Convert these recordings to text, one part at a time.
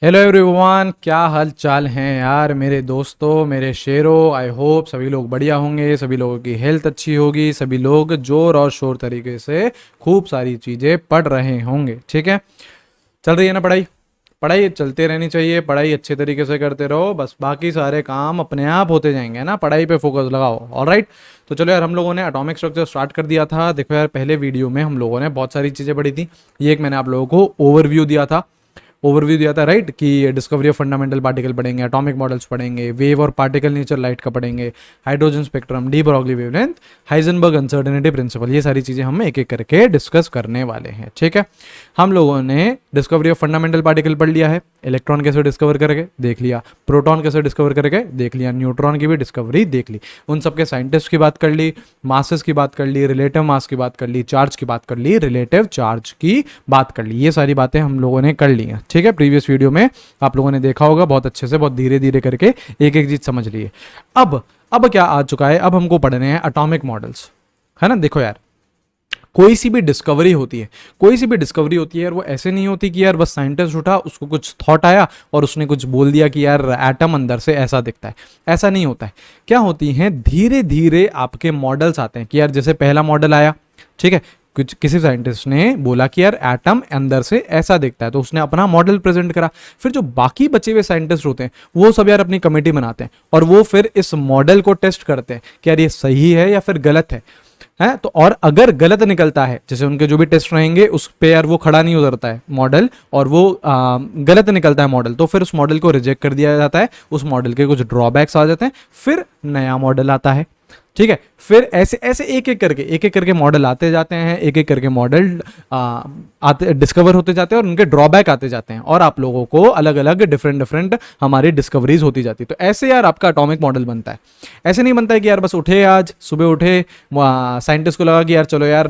Hello everyone, क्या हाल चाल हैं यार मेरे दोस्तों, मेरे शेरों। आई होप सभी लोग बढ़िया होंगे, सभी लोगों की हेल्थ अच्छी होगी, सभी लोग जोर और शोर तरीके से खूब सारी चीज़ें पढ़ रहे होंगे। ठीक है, चल रही है ना पढ़ाई? पढ़ाई चलते रहनी चाहिए, पढ़ाई अच्छे तरीके से करते रहो, बस बाकी सारे काम अपने आप होते जाएंगे ना। पढ़ाई पे फोकस लगाओ। ऑलराइट, तो चलो यार, हम लोगों ने एटॉमिक स्ट्रक्चर स्टार्ट कर दिया था। देखो यार, पहले वीडियो में हम लोगों ने बहुत सारी चीज़ें पढ़ी थी। ये एक मैंने आप लोगों को ओवरव्यू दिया था, राइट, कि डिस्कवरी ऑफ फंडामेंटल पार्टिकल पढ़ेंगे, एटॉमिक मॉडल्स पढ़ेंगे, वेव और पार्टिकल नेचर लाइट का पढ़ेंगे, hydrogen spectrum, de Broglie wavelength, Heisenberg uncertainty principle. ये सारी चीज़ें हम एक एक करके डिस्कस करने वाले हैं। ठीक है, हम लोगों ने डिस्कवरी ऑफ फंडामेंटल पार्टिकल पढ़ लिया है, इलेक्ट्रॉन कैसे डिस्कवर करके देख लिया, प्रोटॉन कैसे डिस्कवर करके देख लिया, न्यूट्रॉन की भी डिस्कवरी देख ली, उन सबके साइंटिस्ट की बात कर ली, मासेस की बात कर ली, रिलेटिव मास की बात कर ली, चार्ज की बात कर ली, रिलेटिव चार्ज की बात कर ली। ये सारी बातें हम लोगों ने कर ली हैं। ठीक है, प्रीवियस वीडियो में आप लोगों ने देखा होगा, बहुत अच्छे से, बहुत धीरे धीरे करके एक एक चीज समझ लिए। अब क्या आ चुका है, अब हमको पढ़ने हैं एटॉमिक मॉडल्स, है ना। देखो यार, कोई सी भी डिस्कवरी होती है, यार, वो ऐसे नहीं होती कि यार बस साइंटिस्ट उठा, उसको कुछ थॉट आया और उसने कुछ बोल दिया कि यार एटम अंदर से ऐसा दिखता है। ऐसा नहीं होता है। क्या होती हैं, धीरे धीरे आपके मॉडल्स आते हैं कि यार जैसे पहला मॉडल आया, ठीक है, कुछ किसी साइंटिस्ट ने बोला कि यार एटम अंदर से ऐसा दिखता है, तो उसने अपना मॉडल प्रेजेंट करा। फिर जो बाकी बचे हुए साइंटिस्ट होते हैं वो सब यार अपनी कमेटी बनाते हैं और वो फिर इस मॉडल को टेस्ट करते हैं कि यार ये सही है या फिर गलत है। तो और अगर गलत निकलता है, जैसे उनके जो भी टेस्ट रहेंगे उस पे यार वो खड़ा नहीं उतरता है मॉडल, और वो गलत निकलता है मॉडल, तो फिर उस मॉडल को रिजेक्ट कर दिया जाता है, उस मॉडल के कुछ ड्रॉबैक्स आ जाते हैं, फिर नया मॉडल आता है। ठीक है, फिर ऐसे ऐसे एक एक करके मॉडल आते जाते हैं, एक एक करके मॉडल आते डिस्कवर होते जाते हैं और उनके ड्रॉबैक आते जाते हैं, और आप लोगों को अलग अलग डिफरेंट हमारी डिस्कवरीज होती जाती है। तो ऐसे यार आपका एटॉमिक मॉडल बनता है। ऐसे नहीं बनता है कि यार बस उठे, आज सुबह उठे, साइंटिस्ट को लगा कि यार चलो यार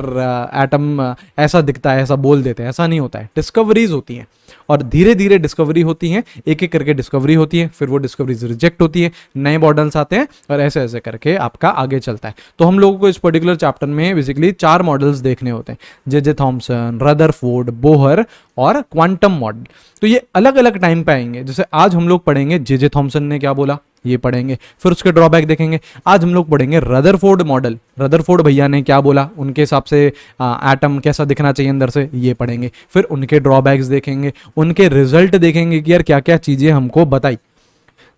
एटम ऐसा दिखता है, ऐसा बोल देते हैं। ऐसा नहीं होता है, डिस्कवरीज होती हैं और धीरे धीरे डिस्कवरी होती है, एक एक करके डिस्कवरी होती है, फिर वो डिस्कवरीज रिजेक्ट होती है, नए मॉडल्स आते हैं और ऐसे ऐसे करके आपका आगे चलता है। तो हम लोगों को इस पर्टिकुलर चैप्टर में बेसिकली 4 मॉडल्स देखने होते हैं, जे थॉमसन, रदरफोर्ड, बोहर और क्वांटम मॉडल। तो ये अलग अलग टाइम पे आएंगे। जैसे आज हम लोग पढ़ेंगे जे थॉमसन ने क्या बोला, ये पढ़ेंगे, फिर उसके ड्रॉबैक देखेंगे। आज हम लोग पढ़ेंगे रदरफोर्ड मॉडल, रदरफोर्ड भैया ने क्या बोला, उनके हिसाब से एटम कैसा दिखना चाहिए अंदर से, ये पढ़ेंगे, फिर उनके ड्रॉबैक्स देखेंगे, उनके रिजल्ट देखेंगे कि यार क्या क्या चीजें हमको बताई।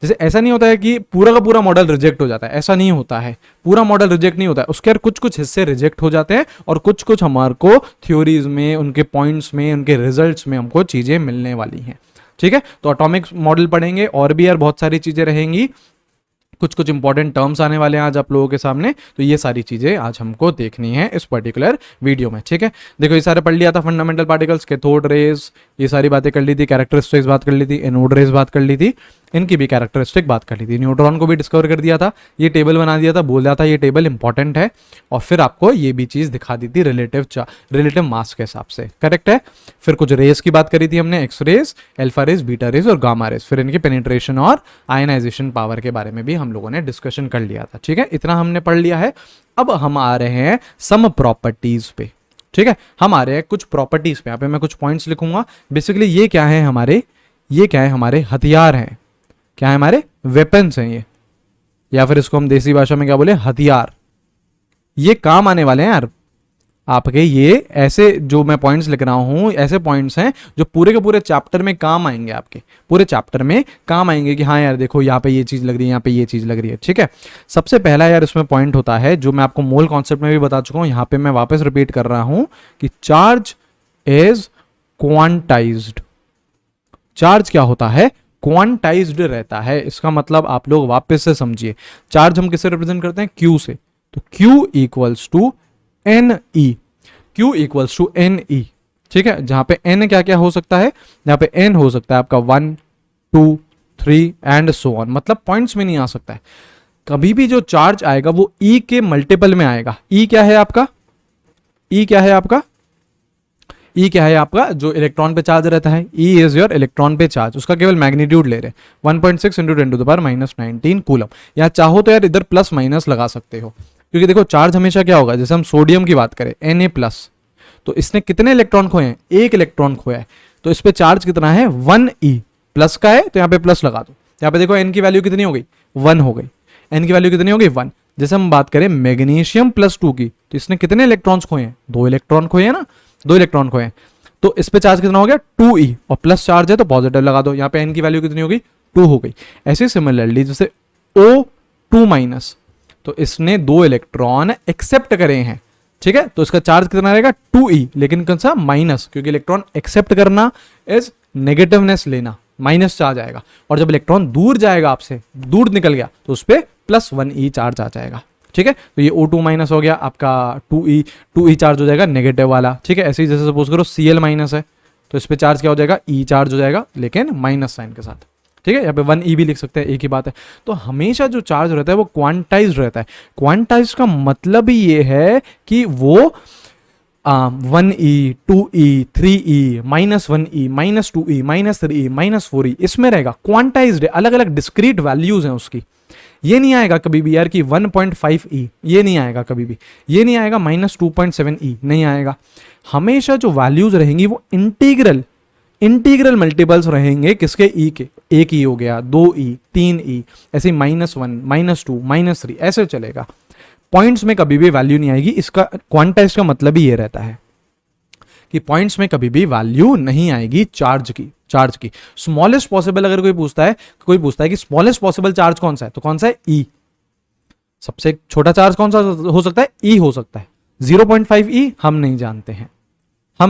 जैसे ऐसा नहीं होता है कि पूरा का पूरा मॉडल रिजेक्ट हो जाता है, ऐसा नहीं होता है। पूरा मॉडल रिजेक्ट नहीं होता है, उसके यार कुछ कुछ हिस्से रिजेक्ट हो जाते हैं और कुछ कुछ हमारे को थ्योरीज में, उनके पॉइंट्स में, उनके रिजल्ट्स में हमको चीजें मिलने वाली हैं। ठीक है, तो एटॉमिक मॉडल पढ़ेंगे और भी यार बहुत सारी चीजें रहेंगी, कुछ कुछ इंपॉर्टेंट टर्म्स आने वाले हैं आज आप लोगों के सामने। तो ये सारी चीजें आज हमको देखनी है इस पर्टिकुलर वीडियो में। ठीक है, देखो ये सारे पढ़ लिया था, फंडामेंटल पार्टिकल्स, कैथोड रेज, ये सारी बातें कर ली थी, कैरेक्टरिस्टिक्स बात कर ली थी, एनोड रेज बात कर ली थी, इनकी भी कैरेक्टरिस्टिक बात कर ली थी, न्यूट्रॉन को भी डिस्कवर कर दिया था, ये टेबल बना दिया था, बोल दिया था ये टेबल इंपॉर्टेंट है, और फिर आपको ये भी चीज दिखा दी थी रिलेटिव मास के हिसाब से। करेक्ट है। फिर कुछ रेस की बात करी थी हमने, X rays, alpha rays, beta rays और गामा रेस, फिर इनकी पेनिट्रेशन और आयनाइजेशन पावर के बारे में भी हम लोगों ने डिस्कशन कर लिया था। ठीक है, इतना हमने पढ़ लिया है। अब हम आ रहे हैं सम प्रॉपर्टीज पे। ठीक है, हम आ रहे हैं कुछ प्रॉपर्टीज पे। यहाँ पे मैं कुछ पॉइंट्स लिखूंगा। बेसिकली ये क्या है हमारे, हथियार हैं। क्या है हमारे? वेपन्स हैं ये, या फिर इसको हम देसी भाषा में क्या बोले, हथियार। ये काम आने वाले हैं यार आपके। ये ऐसे जो मैं पॉइंट्स लिख रहा हूं, ऐसे पॉइंट्स हैं जो पूरे के पूरे चैप्टर में काम आएंगे, आपके पूरे चैप्टर में काम आएंगे कि हाँ यार देखो यहाँ पे ये चीज लग रही है, यहाँ पे ये चीज लग रही है। ठीक है, सबसे पहला यार इसमें पॉइंट होता है जो मैं आपको मोल कॉन्सेप्ट में भी बता चुका हूं, यहाँ पे मैं वापस रिपीट कर रहा हूं कि चार्ज इज क्वांटाइज्ड। चार्ज क्या होता है? क्वांटाइज्ड रहता है। इसका मतलब आप लोग वापस से समझिए, चार्ज हम किससे रिप्रेजेंट करते हैं? क्यू से। तो Q equals to n e, Q equals to n e. ठीक है, जहां पे n क्या क्या हो सकता है, जहां पे n हो सकता है आपका 1, 2, 3 एंड सो ऑन, मतलब पॉइंट्स में नहीं आ सकता है। कभी भी जो चार्ज आएगा वो E के मल्टीपल में आएगा। E क्या है आपका? E क्या है आपका? E क्या है आपका? जो इलेक्ट्रॉन पे चार्ज रहता है, E इज योर इलेक्ट्रॉन पे चार्ज, उसका केवल मैग्नीट्यूड ले रहे हैं 1.6 into 10 to the power -19 coulomb. या चाहो तो यार इधर प्लस माइनस लगा सकते हो, क्योंकि देखो चार्ज हमेशा क्या होगा, जैसे हम सोडियम की बात करें Na+, तो इसने कितने इलेक्ट्रॉन खोए हैं? 1 इलेक्ट्रॉन खोया है, तो इस पे चार्ज कितना है? 1e। प्लस का है तो यहाँ पे प्लस लगा दो। यहाँ पे देखो एन की वैल्यू कितनी हो गई, 1 हो गई। एन की वैल्यू कितनी हो गई, 1। जैसे हम बात करें मैग्नीशियम +2 की, तो इसने कितने इलेक्ट्रॉन्स खोए हैं, 2 इलेक्ट्रॉन खोए हैं ना, 2 इलेक्ट्रॉन खोए हैं। तो इस पे चार्ज कितना हो गया, 2e, और प्लस चार्ज है तो पॉजिटिव लगा दो। यहाँ पे एन की वैल्यू कितनी हो गई, 2 हो गई। ऐसे सिमिलरली जैसे O2-, तो इसने 2 इलेक्ट्रॉन एक्सेप्ट करे हैं, ठीक है, तो इसका चार्ज कितना रहेगा, 2e, लेकिन कौन सा, माइनस, क्योंकि इलेक्ट्रॉन एक्सेप्ट करना इज नेगेटिवनेस लेना, माइनस चार्ज आएगा। और जब इलेक्ट्रॉन दूर जाएगा आपसे, दूर निकल गया, तो उस पर +1e चार्ज आ जाएगा, ठीक है। तो ये O2- हो गया आपका, 2e चार्ज हो जाएगा नेगेटिव वाला, ठीक है। ऐसे ही जैसे सपोज करो Cl- है, तो इस पे चार्ज क्या हो जाएगा, E चार्ज हो जाएगा, लेकिन माइनस साइन के साथ, ठीक है। यहाँ पे 1e भी लिख सकते हैं, एक ही बात है। तो हमेशा जो चार्ज रहता है वो क्वांटाइज रहता है। क्वांटाइज का मतलब ही ये है कि वो 1e, 2e, 3e, -1e, -2e, -3e, -4e इसमें रहेगा। क्वांटाइज्ड है, अलग अलग डिस्क्रीट वैल्यूज हैं उसकी। ये नहीं आएगा कभी भी यार कि 1.5e, ये नहीं आएगा कभी भी। ये नहीं आएगा -2.7e, नहीं आएगा। हमेशा जो वैल्यूज रहेंगी वो इंटीग्रल मल्टीपल्स रहेंगे किसके, e के। 1e हो गया, 2e, 3e, ऐसे -1, -2, -3 ऐसे चलेगा। पॉइंट्स में कभी भी वैल्यू नहीं आएगी। इसका क्वांटाइज का मतलब ही ये रहता है कि पॉइंट्स में कभी भी वैल्यू नहीं आएगी चार्ज की। स्मॉलेस्ट पॉसिबल, अगर कोई पूछता है कि स्मॉलेस्ट पॉसिबल चार्ज कौन सा है, तो कौन सा है, E। सबसे छोटा चार्ज कौन सा हो सकता है, E हो सकता है। 0.5e हम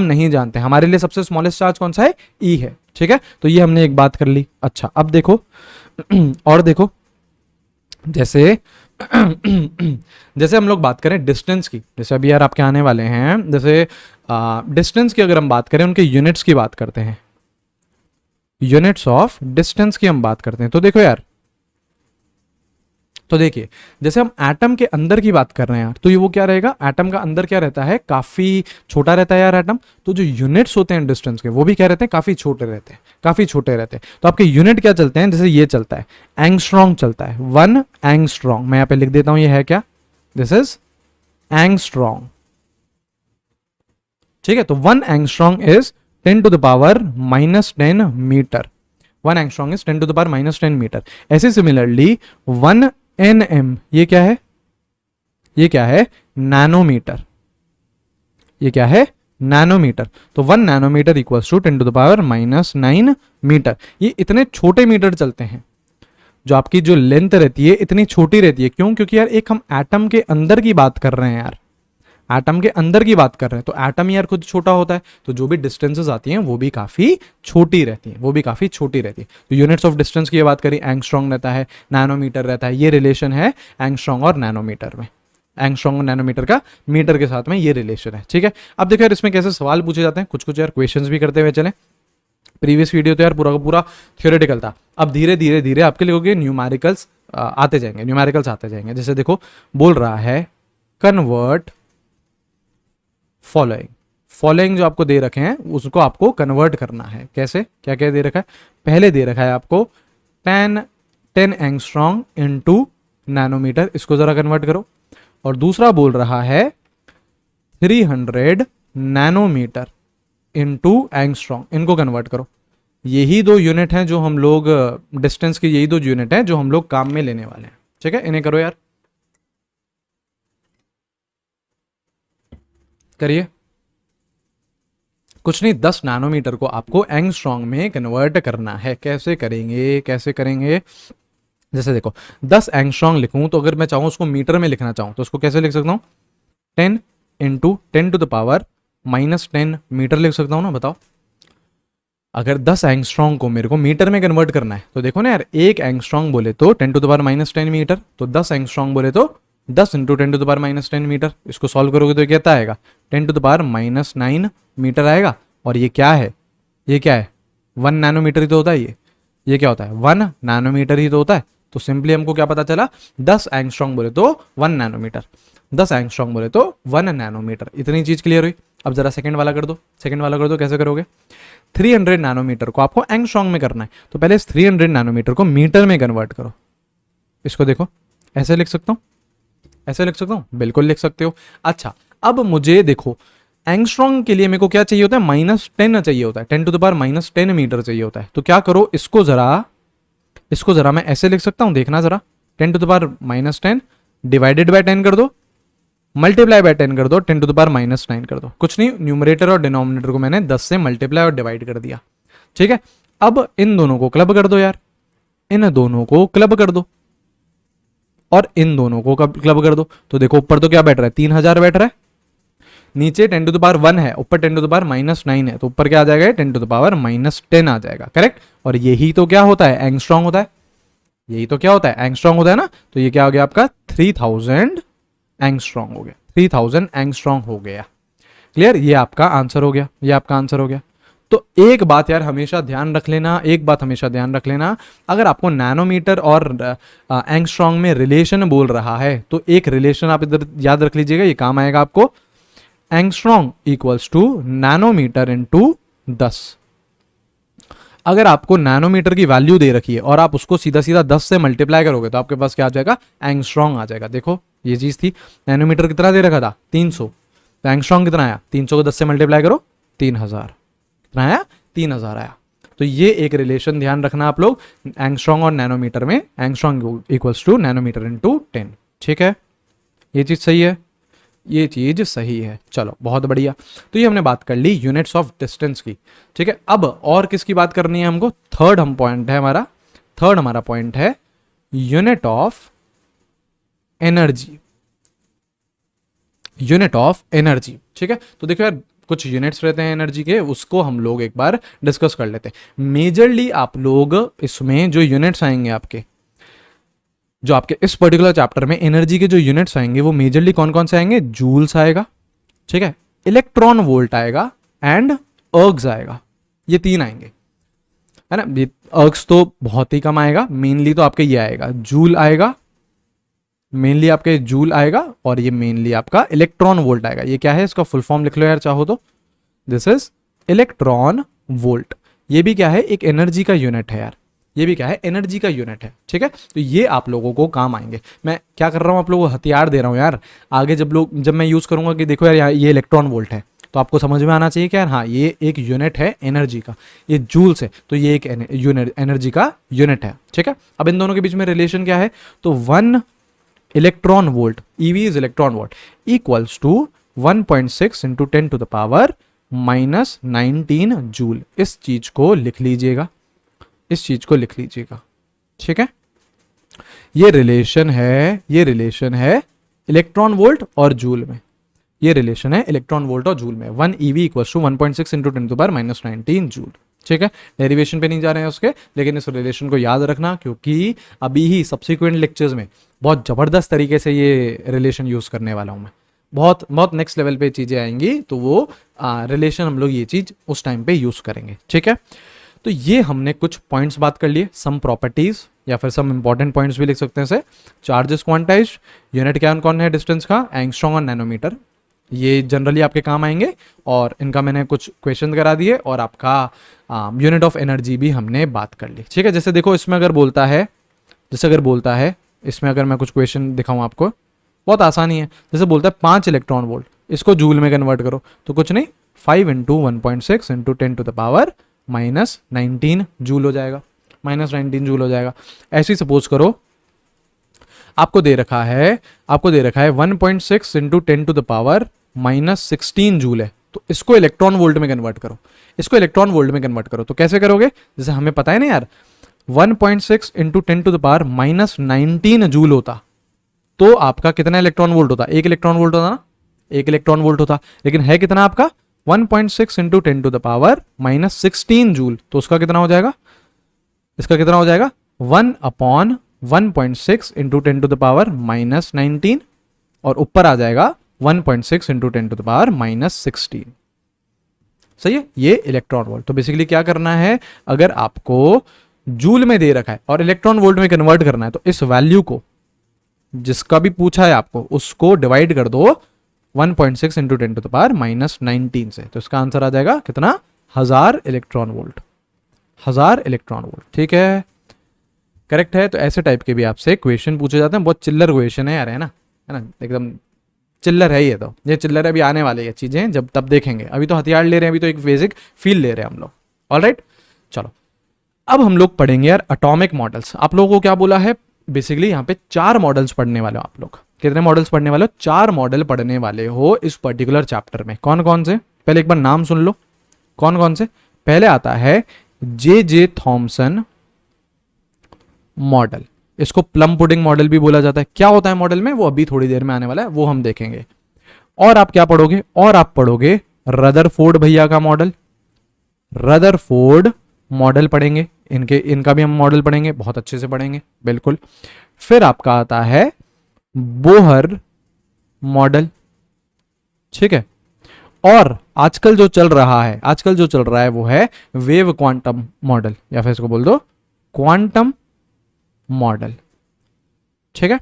नहीं जानते, हमारे लिए सबसे स्मॉलेस्ट चार्ज कौन सा है, E है, ठीक है। तो ये हमने एक बात कर ली। अच्छा, अब देखो और देखो, जैसे हम लोग बात करें डिस्टेंस की, जैसे अभी यार आपके आने वाले हैं, जैसे डिस्टेंस की अगर हम बात करें, उनके यूनिट्स की बात करते हैं, यूनिट्स ऑफ डिस्टेंस की हम बात करते हैं। तो देखो यार, तो देखिए जैसे हम एटम के अंदर की बात कर रहे हैं यार, तो ये वो क्या रहेगा, एटम का अंदर क्या रहता है, काफी छोटा रहता है यार एटम। तो जो यूनिट्स होते हैं डिस्टेंस के, वो भी क्या रहते हैं, काफी छोटे रहते हैं। तो आपके यूनिट क्या चलते हैं, जैसे ये चलता है, एंगस्ट्रॉन्ग चलता है, 1 एंगस्ट्रॉन्ग। मैं यहाँ पे लिख देता हूं, ये है क्या, दिस इज एंगस्ट्रॉन्ग, ठीक है। तो 1 angstrom is 10⁻⁻10 meter. 1 angstrom is 10⁻⁻10 meter. ऐसे सिमिलरली 1 nm, ये क्या है, नैनोमीटर। ये क्या है, नैनोमीटर। तो 1 नैनोमीटर इक्वल्स टू 10⁻⁹ मीटर। ये इतने छोटे मीटर चलते हैं, जो आपकी जो लेंथ रहती है इतनी छोटी रहती है। क्यों, क्योंकि यार एक हम एटम के अंदर की बात कर रहे हैं यार, एटम के अंदर की बात कर रहे हैं, तो एटम यार खुद छोटा होता है, तो जो भी डिस्टेंसेस आती हैं वो भी काफी छोटी रहती है। तो यूनिट्स ऑफ डिस्टेंस की बात करें, एंगस्ट्रॉन्ग रहता है, नैनोमीटर रहता है। ये रिलेशन है एंगस्ट्रॉन्ग और नैनोमीटर में, एंगस्ट्रॉन्ग और नैनोमीटर का मीटर के साथ में ये रिलेशन है, ठीक है। अब देखो यार इसमें कैसे सवाल पूछे जाते हैं, कुछ यार क्वेश्चंस भी करते हुए चले। प्रीवियस वीडियो तो यार पूरा का पूरा थ्योरेटिकल था, अब धीरे धीरे आपके लिए न्यूमेरिकल्स आते जाएंगे। जैसे देखो बोल रहा है कन्वर्ट फॉलोइंग जो आपको दे रखे हैं उसको आपको कन्वर्ट करना है। कैसे, क्या क्या दे रखा है, पहले दे रखा है आपको 10 एंगस्ट्रॉन्ग इनटू नैनोमीटर, इसको जरा कन्वर्ट करो। और दूसरा बोल रहा है 300 नैनोमीटर इनटू एंगस्ट्रॉन्ग, इनको कन्वर्ट करो। यही 2 यूनिट हैं जो हम लोग डिस्टेंस की, यही 2 यूनिट हैं जो हम लोग काम में लेने वाले हैं, ठीक है। इन्हें करो यार, करिए। कुछ नहीं, 10 नैनोमीटर को आपको एंगस्ट्रॉन्ग में कन्वर्ट करना है। कैसे करेंगे, जैसे देखो 10 एंगस्ट्रॉन्ग लिखूं, तो अगर मैं चाहूं उसको मीटर में लिखना चाहूं तो उसको कैसे लिख सकता हूं, 10 इंटू 10⁻⁻10 मीटर लिख सकता हूं ना, बताओ। अगर 10 एंगस्ट्रॉन्ग को मेरे को मीटर में कन्वर्ट करना है, तो देखो ना यार, 1 एंगस्ट्रॉन्ग बोले तो 10⁻⁻10 मीटर, तो 10 एंगस्ट्रॉन्ग बोले तो 10 इंटू 10⁻⁻10 मीटर। इसको सॉल्व करोगे तो क्या आएगा, 10⁻⁹ मीटर आएगा। और ये क्या है, 1 नैनोमीटर ही तो होता है। ये क्या होता है, 1 नैनोमीटर ही तो होता है। तो सिंपली हमको क्या पता चला, 10 एंगस्ट्रॉन्ग बोले तो 1 नैनोमीटर, 10 एंगस्ट्रॉन्ग बोले तो 1 नैनोमीटर। इतनी चीज क्लियर हुई। अब जरा सेकंड वाला कर दो, कैसे करोगे, 300 नैनोमीटर को आपको एंगस्ट्रॉन्ग में करना है, तो पहले इस 300 नैनोमीटर को मीटर में कन्वर्ट करो। इसको देखो, ऐसे लिख सकता हूं, बिल्कुल लिख सकते हो। अच्छा, अब मुझे देखो एंगस्ट्रॉन्ग के लिए मेरे को क्या चाहिए होता है, -10 चाहिए होता है, 10⁻⁻10 मीटर चाहिए होता है। तो क्या करो, इसको जरा मैं ऐसे लिख सकता हूं, देखना जरा, 10⁻10 डिवाइडेड बाय 10 कर दो, मल्टीप्लाई बाय 10 कर दो, 10⁻⁹ कर दो। कुछ नहीं, न्यूमरेटर और डिनोमिनेटर को मैंने 10 से मल्टीप्लाई और डिवाइड कर दिया। ठीक है, अब इन दोनों को क्लब कर दो यार, इन दोनों को क्लब कर दो और इन दोनों को क्लब कर दो। तो देखो ऊपर तो क्या बैठ रहा है, 3000 बैठ रहा है, नीचे 10⁻1 है, ऊपर 10⁻⁹ है, तो ऊपर क्या आ जाएगा, 10⁻10 आ जाएगा। करेक्ट। और यही तो क्या होता है, एंगस्ट्रॉन्ग होता है, यही तो क्या होता है, एंगस्ट्रॉन्ग होता है ना। तो ये क्या हो गया आपका, 3000 एंगस्ट्रॉन्ग हो गया, 3000 एंगस्ट्रॉन्ग हो गया। क्लियर, ये आपका आंसर हो गया, ये आपका आंसर हो गया। तो एक बात यार हमेशा ध्यान रख लेना, एक बात हमेशा ध्यान रख लेना, अगर आपको नैनोमीटर और एंगस्ट्रॉन्ग में रिलेशन बोल रहा है तो एक रिलेशन आप इधर याद रख लीजिएगा, ये काम आएगा आपको, angstrom equals to nanometer into 10। अगर आपको नैनोमीटर की वैल्यू दे रखी है और आप उसको सीधा सीधा 10 से मल्टीप्लाई करोगे तो आपके पास क्या आ जाएगा, एंगस्ट्रॉन्ग आ जाएगा। देखो ये चीज थी, नैनोमीटर कितना दे रखा था, 300, तो एंगस्ट्रॉन्ग कितना आया, 300 को 10 से मल्टीप्लाई करो, 3000, कितना आया, 3000 आया। तो ये एक रिलेशन ध्यान रखना आप लोग, एंगस्ट्रॉन्ग और नैनोमीटर में, angstrom equals to nanometer into 10। ठीक है, ये चीज सही है, ये चीज सही है। चलो बहुत बढ़िया। तो ये हमने बात कर ली यूनिट्स ऑफ डिस्टेंस की। ठीक है, अब और किसकी बात करनी है हमको, थर्ड पॉइंट है हमारा, थर्ड हमारा पॉइंट है unit of energy, unit of energy. ठीक है, तो देखो यार कुछ यूनिट्स रहते हैं एनर्जी के, उसको हम लोग एक बार डिस्कस कर लेते हैं। मेजरली आप लोग इसमें जो यूनिट्स आएंगे आपके, जो आपके इस पर्टिकुलर चैप्टर में एनर्जी के जो यूनिट्स आएंगे वो मेजरली कौन कौन से आएंगे, जूल्स आएगा, ठीक है, इलेक्ट्रॉन वोल्ट आएगा एंड अर्ग्स आएगा, ये तीन आएंगे, है ना। अर्ग्स तो बहुत ही कम आएगा, मेनली तो आपके ये आएगा, जूल आएगा, मेनली आपके जूल आएगा, और ये मेनली आपका इलेक्ट्रॉन वोल्ट आएगा। ये क्या है, इसका फुल फॉर्म लिख लो यार चाहो तो, दिस इज इलेक्ट्रॉन वोल्ट। ये भी क्या है, एक एनर्जी का यूनिट है यार, ये भी क्या है, एनर्जी का यूनिट है। ठीक है, तो ये आप लोगों को काम आएंगे। मैं क्या कर रहा हूं, आप लोगों को हथियार दे रहा हूं यार, आगे जब मैं यूज करूंगा कि देखो यार ये इलेक्ट्रॉन वोल्ट है, तो आपको समझ में आना चाहिए कि यार हाँ ये एक यूनिट है एनर्जी का, ये जूल्स है, तो ये एक यूनिट एनर्जी का यूनिट है। ठीक है, अब इन दोनों के बीच में रिलेशन क्या है, तो 1 electron volt, EV is electron volt, equals to 1.6 into 10⁻⁻19 joule. इस चीज को लिख लीजिएगा, इस चीज को लिख लीजिएगा। ठीक है, ये रिलेशन है इलेक्ट्रॉन वोल्ट और जूल में, ये रिलेशन है इलेक्ट्रॉन वोल्ट और जूल में। 1 EV equals to 1.6 into 10⁻⁻19 joule. ठीक है, डेरिवेशन पे नहीं जा रहे हैं उसके, लेकिन इस रिलेशन को याद रखना, क्योंकि अभी ही सब्सिक्वेंट लेक्चर्स में बहुत जबरदस्त तरीके से ये रिलेशन यूज करने वाला हूं मैं, बहुत बहुत नेक्स्ट लेवल पे चीजें आएंगी, तो वो रिलेशन हम लोग ये चीज उस टाइम पे यूज करेंगे। ठीक है, तो ये हमने कुछ पॉइंट्स बात कर लिए, सम प्रॉपर्टीज या फिर सम इंपॉर्टेंट पॉइंट्स भी लिख सकते हैं से, चार्जेस क्वांटाइज्ड, यूनिट क्या कौन है डिस्टेंस का, एंगस्ट्रॉम और नैनोमीटर, ये जनरली आपके काम आएंगे, और इनका मैंने कुछ क्वेश्चन करा दिए, और आपका यूनिट ऑफ एनर्जी भी हमने बात कर ली। ठीक है, जैसे देखो इसमें अगर बोलता है, इसमें अगर मैं कुछ क्वेश्चन दिखाऊं आपको, बहुत आसानी है। जैसे बोलता है 5 इलेक्ट्रॉन वोल्ट, इसको जूल में कन्वर्ट करो, तो कुछ नहीं, 5 इंटू 1.6 इंटू 10⁻⁻19 जूल हो जाएगा, -19 जूल हो जाएगा। ऐसे ही सपोज करो आपको दे रखा है 1.6 इंटू 10⁻⁻16 जूल है, तो इसको इलेक्ट्रॉन वोल्ट में कन्वर्ट करो, तो कैसे करोगे, जैसे हमें पता है ना यार, 1.6 इंटू 10⁻⁻19 जूल होता तो आपका कितना इलेक्ट्रॉन वोल्ट होता, एक इलेक्ट्रॉन वोल्ट होता ना, एक इलेक्ट्रॉन वोल्ट होता, लेकिन है कितना आपका 1.6 इंटू 10⁻⁻16 जूल, तो उसका कितना हो जाएगा, इसका कितना हो जाएगा 1/1.6 इंटू 10⁻⁻19, और ऊपर आ जाएगा 1.6 इंटू 10⁻⁻16। सही है, ये इलेक्ट्रॉन वोल्ट। तो बेसिकली क्या करना है, अगर आपको जूल में दे रखा है और इलेक्ट्रॉन वोल्ट में कन्वर्ट करना है, तो इस वैल्यू को जिसका भी पूछा है आपको उसको डिवाइड कर दो 1.6 इंटू 10⁻⁻19 से, तो इसका आंसर आ जाएगा कितना, 1000 इलेक्ट्रॉन वोल्ट, 1000 इलेक्ट्रॉन वोल्ट। ठीक है, करेक्ट है। तो ऐसे टाइप के भी आपसे क्वेश्चन पूछे जाते हैं, बहुत चिल्लर क्वेश्चन है यार, है ना, एकदम चिल्लर है ये चिल्लर है, अभी आने वाले ये चीजें जब तब देखेंगे, अभी तो हथियार ले रहे हैं, अभी तो एक बेसिक फील ले रहे हैं हम लोग। ऑलराइट, चलो अब हम लोग पढ़ेंगे यार एटॉमिक मॉडल्स। आप लोगों को क्या बोला है, बेसिकली यहाँ पे 4 मॉडल्स पढ़ने वाले हो आप लोग। कितने मॉडल्स पढ़ने वाले हो, 4 मॉडल पढ़ने वाले हो इस पर्टिकुलर चैप्टर में। कौन कौन से, पहले एक बार नाम सुन लो, कौन कौन से। पहले आता है जे थॉमसन मॉडल, इसको प्लम पुडिंग मॉडल भी बोला जाता है। क्या होता है मॉडल में, वो अभी थोड़ी देर में आने वाला है, वो हम देखेंगे। और आप क्या पढ़ोगे, और आप पढ़ोगे रदरफोर्ड भैया का मॉडल, रदरफोर्ड मॉडल पढ़ेंगे, इनका भी हम मॉडल पढ़ेंगे, बहुत अच्छे से पढ़ेंगे बिल्कुल। फिर आपका आता है बोहर मॉडल, ठीक है। और आजकल जो चल रहा है वो है वेव क्वांटम मॉडल, या फिर इसको बोल दो क्वांटम मॉडल, ठीक है।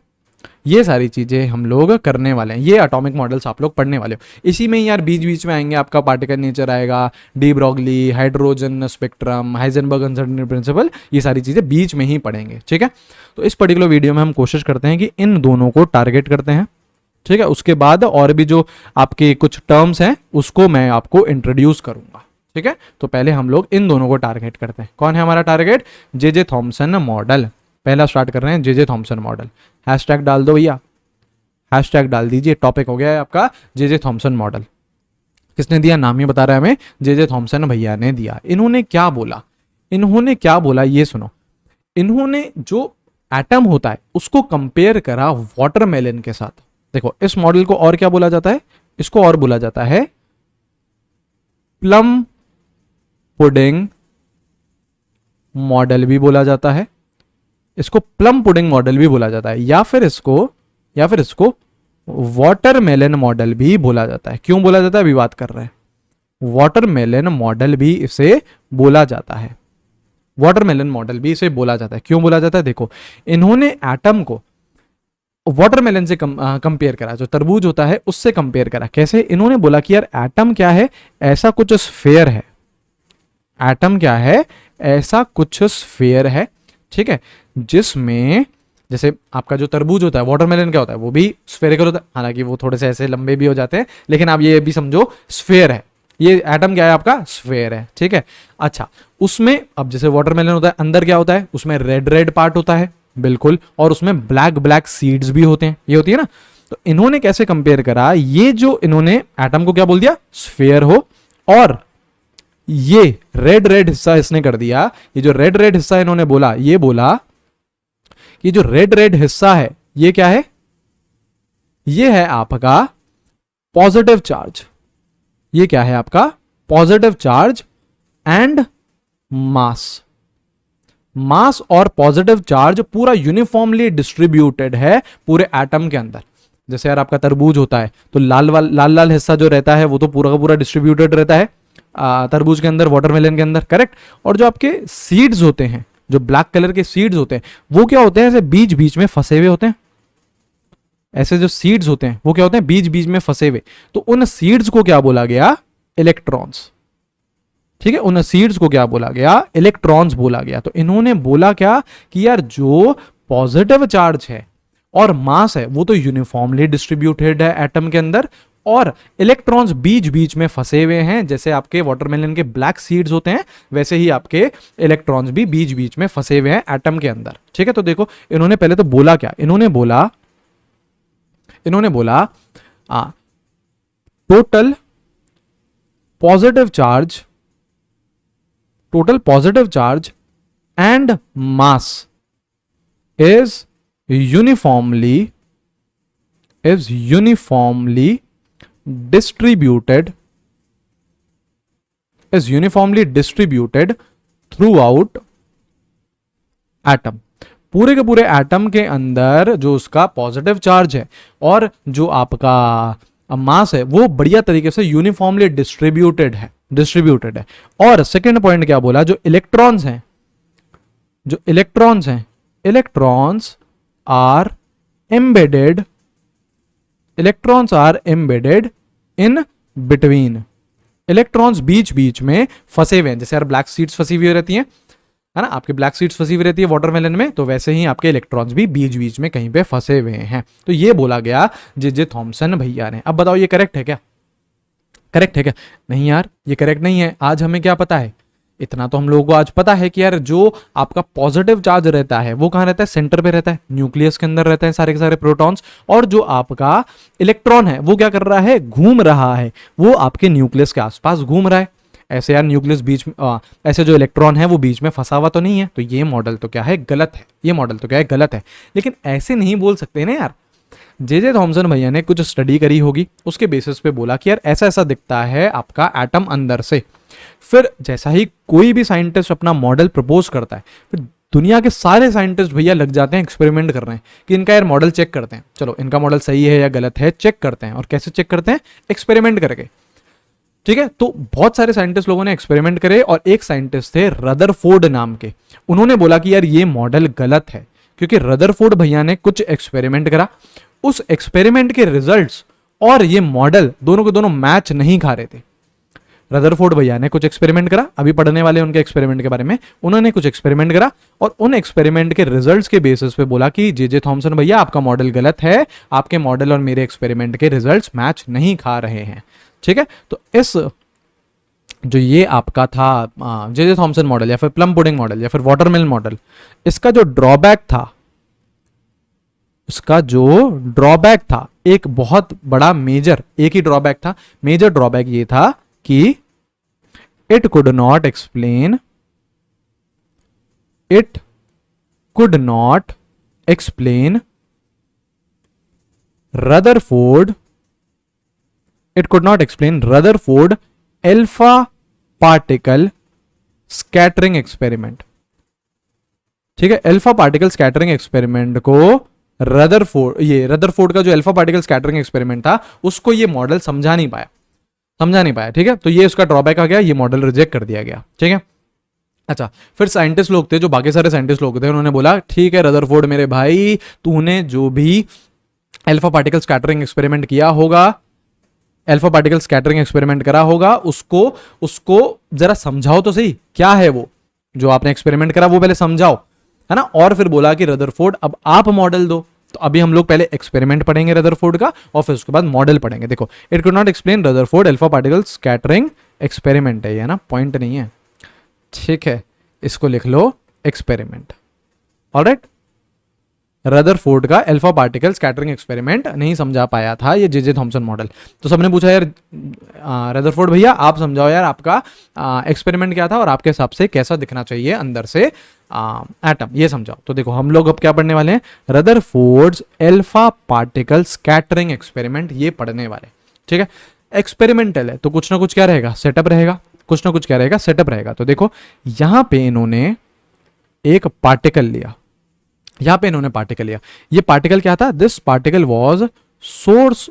ये सारी चीजें हम लोग करने वाले हैं, ये एटॉमिक मॉडल्स आप लोग पढ़ने वाले हो। इसी में ही यार बीच बीच में आएंगे आपका पार्टिकल नेचर आएगा, de Broglie, hydrogen spectrum, Heisenberg uncertainty principle, ये सारी चीजें बीच में ही पढ़ेंगे, ठीक है। तो इस पर्टिकुलर वीडियो में हम कोशिश करते हैं कि इन दोनों को टारगेट करते हैं, ठीक है। उसके बाद और भी जो आपके कुछ टर्म्स हैं उसको मैं आपको इंट्रोड्यूस करूंगा, ठीक है। तो पहले हम लोग इन दोनों को टारगेट करते हैं। कौन है हमारा टारगेट, जे थॉमसन मॉडल। पहला स्टार्ट कर रहे हैं जे थॉमसन मॉडल। हैशटैग डाल दो भैया, हैशटैग डाल दीजिए, टॉपिक हो गया है आपका जे थॉमसन मॉडल। किसने दिया, नाम ही बता रहा है हमें, जे थॉमसन भैया ने दिया। इन्होंने क्या बोला ये सुनो। इन्होंने जो एटम होता है उसको कंपेयर करा वाटरमेलन के साथ। देखो इस मॉडल को और क्या बोला जाता है, इसको और बोला जाता है प्लम पुडिंग मॉडल भी बोला जाता है, इसको प्लम पुडिंग मॉडल भी बोला जाता है, या फिर इसको वाटरमेलन मॉडल भी बोला जाता है। क्यों बोला जाता है, अभी बात कर रहे हैं। वाटरमेलन मॉडल भी इसे बोला जाता है, वाटरमेलन मॉडल भी इसे बोला जाता है। क्यों बोला जाता है, देखो इन्होंने एटम को वाटरमेलन से कंपेयर करा, जो तरबूज होता है उससे कंपेयर करा। कैसे, इन्होंने बोला कि यार एटम क्या है, ऐसा कुछ स्फेयर है, एटम क्या है, ऐसा कुछ स्फेयर है, ठीक है, जिसमें जैसे आपका जो तरबूज होता है, वाटरमेलन क्या होता है, वो भी स्फेरिकल होता है, हालांकि वो थोड़े से ऐसे लंबे भी हो जाते हैं, लेकिन आप ये भी समझो स्फेयर है, ये एटम क्या है आपका, स्फेयर है, ठीक है। अच्छा, उसमें अब जैसे वाटरमेलन होता है, अंदर क्या होता है, उसमें रेड रेड पार्ट होता है, बिल्कुल, और उसमें ब्लैक ब्लैक सीड्स भी होते हैं, ये होती है ना। तो इन्होंने कैसे कंपेयर करा, ये जो इन्होंने एटम को क्या बोल दिया, स्फेयर हो, और ये रेड रेड हिस्सा इसने कर दिया, ये जो रेड रेड हिस्सा इन्होंने बोला, ये बोला कि जो रेड रेड हिस्सा है ये क्या है, ये है आपका पॉजिटिव चार्ज, ये क्या है आपका पॉजिटिव चार्ज एंड मास। मास और पॉजिटिव चार्ज पूरा यूनिफॉर्मली डिस्ट्रीब्यूटेड है पूरे एटम के अंदर। जैसे यार आपका तरबूज होता है तो लाल लाल हिस्सा जो रहता है वो तो पूरा का पूरा डिस्ट्रीब्यूटेड रहता है तरबूज के अंदर, वाटरमेलन के अंदर, करेक्ट। और जो आपके सीड्स होते हैं, जो ब्लैक कलर के सीड्स होते हैं, वो क्या होते हैं, ऐसे बीच बीच में फंसे हुए होते हैं। ऐसे जो सीड्स होते हैं वो क्या होते हैं, बीच बीच में फंसे हुए। तो उन सीड्स को क्या बोला गया, इलेक्ट्रॉन्स, ठीक है। उन सीड्स को क्या बोला गया, इलेक्ट्रॉन्स बोला गया। तो इन्होंने बोला क्या कि यार जो पॉजिटिव चार्ज है और मास है वो तो यूनिफॉर्मली डिस्ट्रीब्यूटेड है एटम के अंदर, और इलेक्ट्रॉन्स बीच बीच में फंसे हुए हैं। जैसे आपके वाटरमेलन के ब्लैक सीड्स होते हैं, वैसे ही आपके इलेक्ट्रॉन्स भी बीच बीच में फंसे हुए हैं एटम के अंदर, ठीक है। तो देखो इन्होंने पहले तो बोला क्या, इन्होंने बोला total positive charge and mass is uniformly distributed throughout atom। पूरे के पूरे एटम के अंदर जो उसका पॉजिटिव चार्ज है और जो आपका मास है वो बढ़िया तरीके से यूनिफॉर्मली डिस्ट्रीब्यूटेड है। और सेकेंड पॉइंट क्या बोला, जो इलेक्ट्रॉन्स हैं electrons are embedded in between. Electrons बीच बीच में फंसे हुए हैं। जैसे यार ब्लैक सीड्स फंसी हुई रहती हैं, है ना, आपके ब्लैक सीड्स फंसी हुई रहती है वाटरमेलन में, तो वैसे ही आपके इलेक्ट्रॉन्स भी बीच बीच में कहीं पे फंसे हुए हैं। तो ये बोला गया जे थॉमसन भैया ने। अब बताओ ये करेक्ट है क्या? करेक्ट है क्या? नहीं यार, ये करेक्ट नहीं है। आज हमें क्या पता है? इतना तो हम लोगों को आज पता है कि यार जो आपका पॉजिटिव चार्ज रहता है वो कहाँ रहता है? सेंटर पे रहता है, न्यूक्लियस के अंदर रहते हैं सारे के सारे प्रोटॉन्स। और जो आपका इलेक्ट्रॉन है वो क्या कर रहा है? घूम रहा है, वो आपके न्यूक्लियस के आसपास घूम रहा है। ऐसे यार न्यूक्लियस बीच में ऐसे जो इलेक्ट्रॉन है वो बीच में फंसा हुआ तो नहीं है। तो ये मॉडल तो क्या है? गलत है। ये मॉडल तो क्या है? गलत है। लेकिन ऐसे नहीं बोल सकते ना यार। जे थॉमसन भैया ने कुछ स्टडी करी होगी, उसके बेसिस पे बोला कि यार ऐसा ऐसा दिखता है आपका एटम अंदर से। फिर जैसा ही कोई भी साइंटिस्ट अपना मॉडल प्रपोज करता है, फिर दुनिया के सारे साइंटिस्ट भैया लग जाते हैं एक्सपेरिमेंट कर रहे हैं कि इनका यार मॉडल चेक करते हैं, चलो इनका मॉडल सही है या गलत है चेक करते हैं। और कैसे चेक करते हैं? एक्सपेरिमेंट करके। ठीक है, तो बहुत सारे साइंटिस्ट लोगों ने एक्सपेरिमेंट करे और एक साइंटिस्ट थे रदरफोर्ड नाम के। उन्होंने बोला कि यार ये मॉडल गलत है, क्योंकि रदरफोर्ड भैया ने कुछ एक्सपेरिमेंट करा, उस एक्सपेरिमेंट के रिजल्ट्स और ये मॉडल दोनों के दोनों मैच नहीं खा रहे थे। रदरफोर्ड भैया ने कुछ एक्सपेरिमेंट करा, अभी पढ़ने वाले उनके एक्सपेरिमेंट के बारे में। उन्होंने कुछ एक्सपेरिमेंट करा और उन एक्सपेरिमेंट के रिजल्ट्स के बेसिस पे बोला कि जे थॉमसन भैया आपका मॉडल गलत है, आपके मॉडल और मेरे एक्सपेरिमेंट के रिजल्ट्स मैच नहीं खा रहे हैं। ठीक है, तो इस जो ये आपका था जे थॉमसन मॉडल या फिर प्लम पुडिंग मॉडल या फिर वाटरमेलन मॉडल, इसका जो ड्रॉबैक था, उसका जो ड्रॉबैक था, एक बहुत बड़ा मेजर, एक ही ड्रॉबैक था, मेजर ड्रॉबैक ये था कि it could not explain Rutherford alpha particle scattering experiment. ठीक है, अल्फा पार्टिकल स्कैटरिंग एक्सपेरिमेंट को रदरफोर्ड का जो अल्फा पार्टिकल स्कैटरिंग एक्सपेरिमेंट था उसको ये मॉडल समझा नहीं पाया। ठीक है, तो ये उसका ड्रॉबैक आ गया, ये मॉडल रिजेक्ट कर दिया गया। ठीक है, अच्छा, फिर साइंटिस्ट लोग थे, जो बाकी सारे साइंटिस्ट लोग थे, उन्होंने बोला ठीक है रदरफोर्ड मेरे भाई, तूने जो भी अल्फा पार्टिकल स्कैटरिंग एक्सपेरिमेंट किया होगा, अल्फा पार्टिकल स्कैटरिंग एक्सपेरिमेंट करा होगा, उसको जरा समझाओ तो सही, क्या है वो जो आपने एक्सपेरिमेंट करा, वो पहले समझाओ, है ना। और फिर बोला कि रदरफोर्ड अब आप मॉडल दो। तो अभी हम लोग पहले एक्सपेरिमेंट पढ़ेंगे रदरफोर्ड का और फिर उसके बाद मॉडल पढ़ेंगे। देखो, it could not explain Rutherford alpha particle scattering experiment है ना, पॉइंट नहीं है। ठीक है, इसको लिख लो एक्सपेरिमेंट। ऑलराइट, रदरफोर्ड का अल्फा पार्टिकल स्कैटरिंग एक्सपेरिमेंट नहीं समझा पाया था ये जे थॉमसन मॉडल। तो सबने पूछा यार रदरफोर्ड भैया आप समझाओ यार आपका एक्सपेरिमेंट क्या था और आपके हिसाब से कैसा दिखना चाहिए अंदर से एटम, ये समझाओ। तो देखो हम लोग अब क्या पढ़ने वाले हैं? Rutherford's alpha particle scattering experiment, ये पढ़ने वाले। ठीक है, एक्सपेरिमेंटल है तो कुछ ना कुछ क्या रहेगा? सेटअप रहेगा, कुछ ना कुछ क्या रहेगा? सेटअप रहेगा। तो देखो यहां पे इन्होंने एक पार्टिकल लिया, ये पार्टिकल क्या था? दिस पार्टिकल वॉज सोर्स,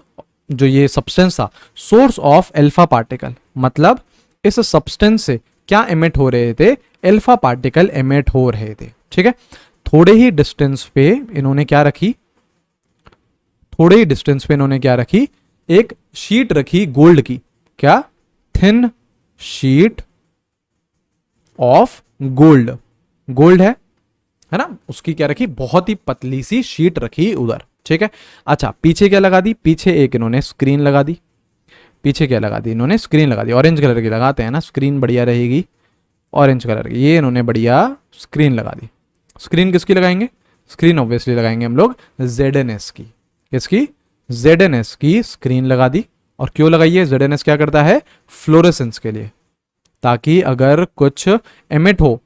जो ये सब्सटेंस था, सोर्स ऑफ अल्फा पार्टिकल। मतलब इस सब्सटेंस से क्या एमिट हो रहे थे? अल्फा पार्टिकल एमिट हो रहे थे। ठीक है, थोड़े ही डिस्टेंस पे इन्होंने क्या रखी? एक शीट रखी गोल्ड की। क्या? थिन शीट ऑफ गोल्ड है ना, उसकी क्या रखी? बहुत ही पतली सी शीट रखी उधर। ठीक है, अच्छा पीछे क्या लगा दी? पीछे एक इन्होंने स्क्रीन लगा दी। ऑरेंज कलर की लगाते हैं ना, स्क्रीन बढ़िया रहेगी, ऑरेंज कलर की, ये इन्होंने बढ़िया स्क्रीन लगा दी। स्क्रीन किसकी लगाएंगे? स्क्रीन ऑब्वियसली लगाएंगे हम लोग ZNS की। किसकी? ZNS की स्क्रीन लगा दी। और क्यों लगाइए? ZNS क्या करता है? फ्लोरेसेंस के लिए, ताकि अगर कुछ एमिट हो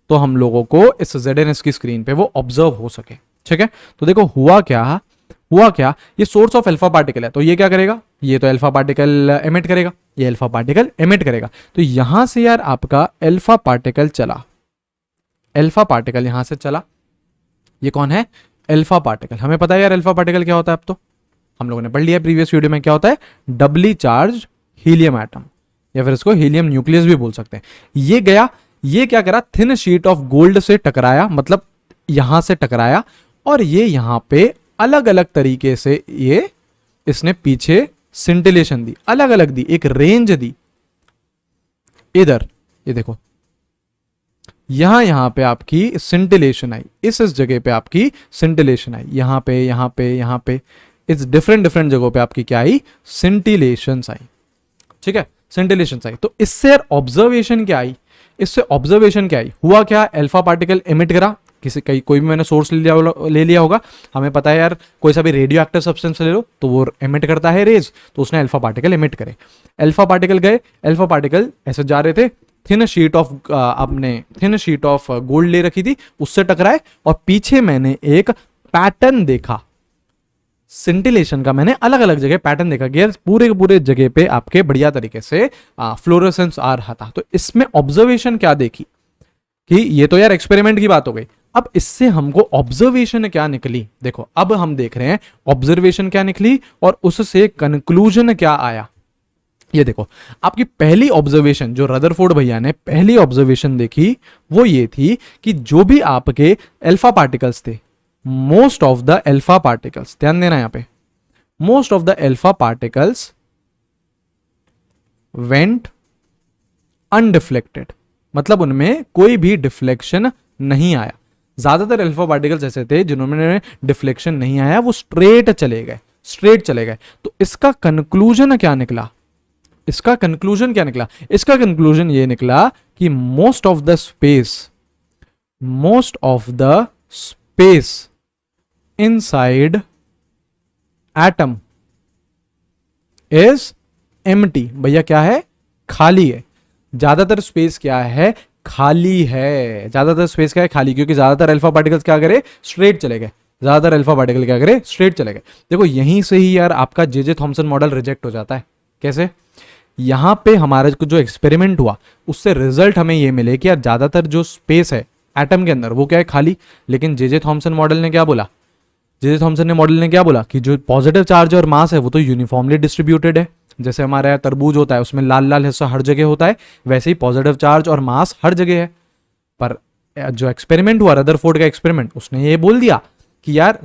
तो हम लोगों को इस ZNS की स्क्रीन पे वो ऑब्जर्व हो सके। ठीक है, तो देखो हुआ क्या, ये सोर्स ऑफ अल्फा पार्टिकल है, तो ये क्या करेगा? ये तो अल्फा पार्टिकल एमिट करेगा, तो यहां से यार आपका अल्फा पार्टिकल यहां से चला। ये कौन है? Alpha particle. हमें पता है यार अल्फा पार्टिकल क्या होता है, अब तो हम लोगों ने पढ़ लिया प्रीवियस वीडियो में। क्या होता है? डबली चार्ज हीलियम एटम, या फिर इसको हीलियम न्यूक्लियस भी बोल सकते हैं। ये गया, ये क्या करा? थिन शीट ऑफ गोल्ड से टकराया, मतलब यहां से टकराया, और ये यहां पे अलग अलग तरीके से ये इसने पीछे सिंटिलेशन दी, अलग अलग दी, एक रेंज दी। इधर ये देखो, यहाँ पे आपकी सिंटिलेशन आई, इस जगह पे आपकी सिंटिलेशन आई, यहाँ पे इस डिफरेंट डिफरेंट जगहों पे आपकी क्या आई, सिंटिलेशंस आई। ठीक है, सिंटिलेशंस आई। तो इससे यार ऑब्जर्वेशन क्या आई, इससे ऑब्जर्वेशन क्या आई, हुआ क्या, अल्फा पार्टिकल एमिट करा, कोई भी मैंने सोर्स ले लिया होगा, हमें पता है यार कोई सा भी रेडियो एक्टिव सब्सटेंस ले लो तो वो एमिट करता है रेज, तो उसने अल्फा पार्टिकल एमिट करे। अल्फा पार्टिकल गए, अल्फा पार्टिकल ऐसे जा रहे थे, थिन शीट ऑफ गोल्ड ले रखी थी, उससे टकराए और पीछे मैंने एक पैटर्न देखा, सिंटिलेशन का मैंने अलग अलग जगह पैटर्न देखा गया, पूरे के पूरे जगह पे आपके बढ़िया तरीके से फ्लोरोसेंस आ रहा था। तो इसमें ऑब्जर्वेशन क्या देखी कि ये तो यार एक्सपेरिमेंट की बात हो गई, अब इससे हमको ऑब्जर्वेशन क्या निकली, देखो अब हम देख रहे हैं ऑब्जर्वेशन क्या निकली और उससे कंक्लूजन क्या आया। ये देखो, आपकी पहली ऑब्जर्वेशन जो रदरफोर्ड भैया ने पहली ऑब्जर्वेशन देखी वो ये थी कि जो भी आपके अल्फा पार्टिकल्स थे, most of the alpha particles, ध्यान देना यहां पे, most of the alpha particles went undeflected, मतलब उनमें कोई भी डिफ्लेक्शन नहीं आया। ज्यादातर अल्फा पार्टिकल्स ऐसे थे जिन्होंने डिफ्लेक्शन नहीं आया, वो स्ट्रेट चले गए। तो इसका कंक्लूजन क्या निकला, इसका कंक्लूजन ये निकला कि most of the space inside atom is empty. भैया क्या है, खाली है। ज्यादातर स्पेस क्या है, खाली है। ज्यादातर स्पेस क्या है, खाली, क्योंकि ज्यादातर अल्फा पार्टिकल्स क्या करे, स्ट्रेट चले गए। देखो यहीं से ही यार आपका जे थॉमसन मॉडल रिजेक्ट हो जाता है। कैसे, यहां पे हमारा जो एक्सपेरिमेंट हुआ उससे रिजल्ट हमें ये मिले कि यार ज्यादातर जो स्पेस है एटम के अंदर वो क्या है, खाली। लेकिन जे थॉमसन मॉडल ने क्या बोला, कि जो पॉजिटिव चार्ज और मास है वो तो यूनिफॉर्मली डिस्ट्रीब्यूटेड है। जैसे हमारा तरबूज होता है उसमें लाल लाल हिस्सा हर जगह होता है, वैसे ही पॉजिटिव चार्ज और मास हर जगह है। पर जो एक्सपेरिमेंट हुआ, रदरफोर्ड का एक्सपेरिमेंट, उसने ये बोल दिया कि यार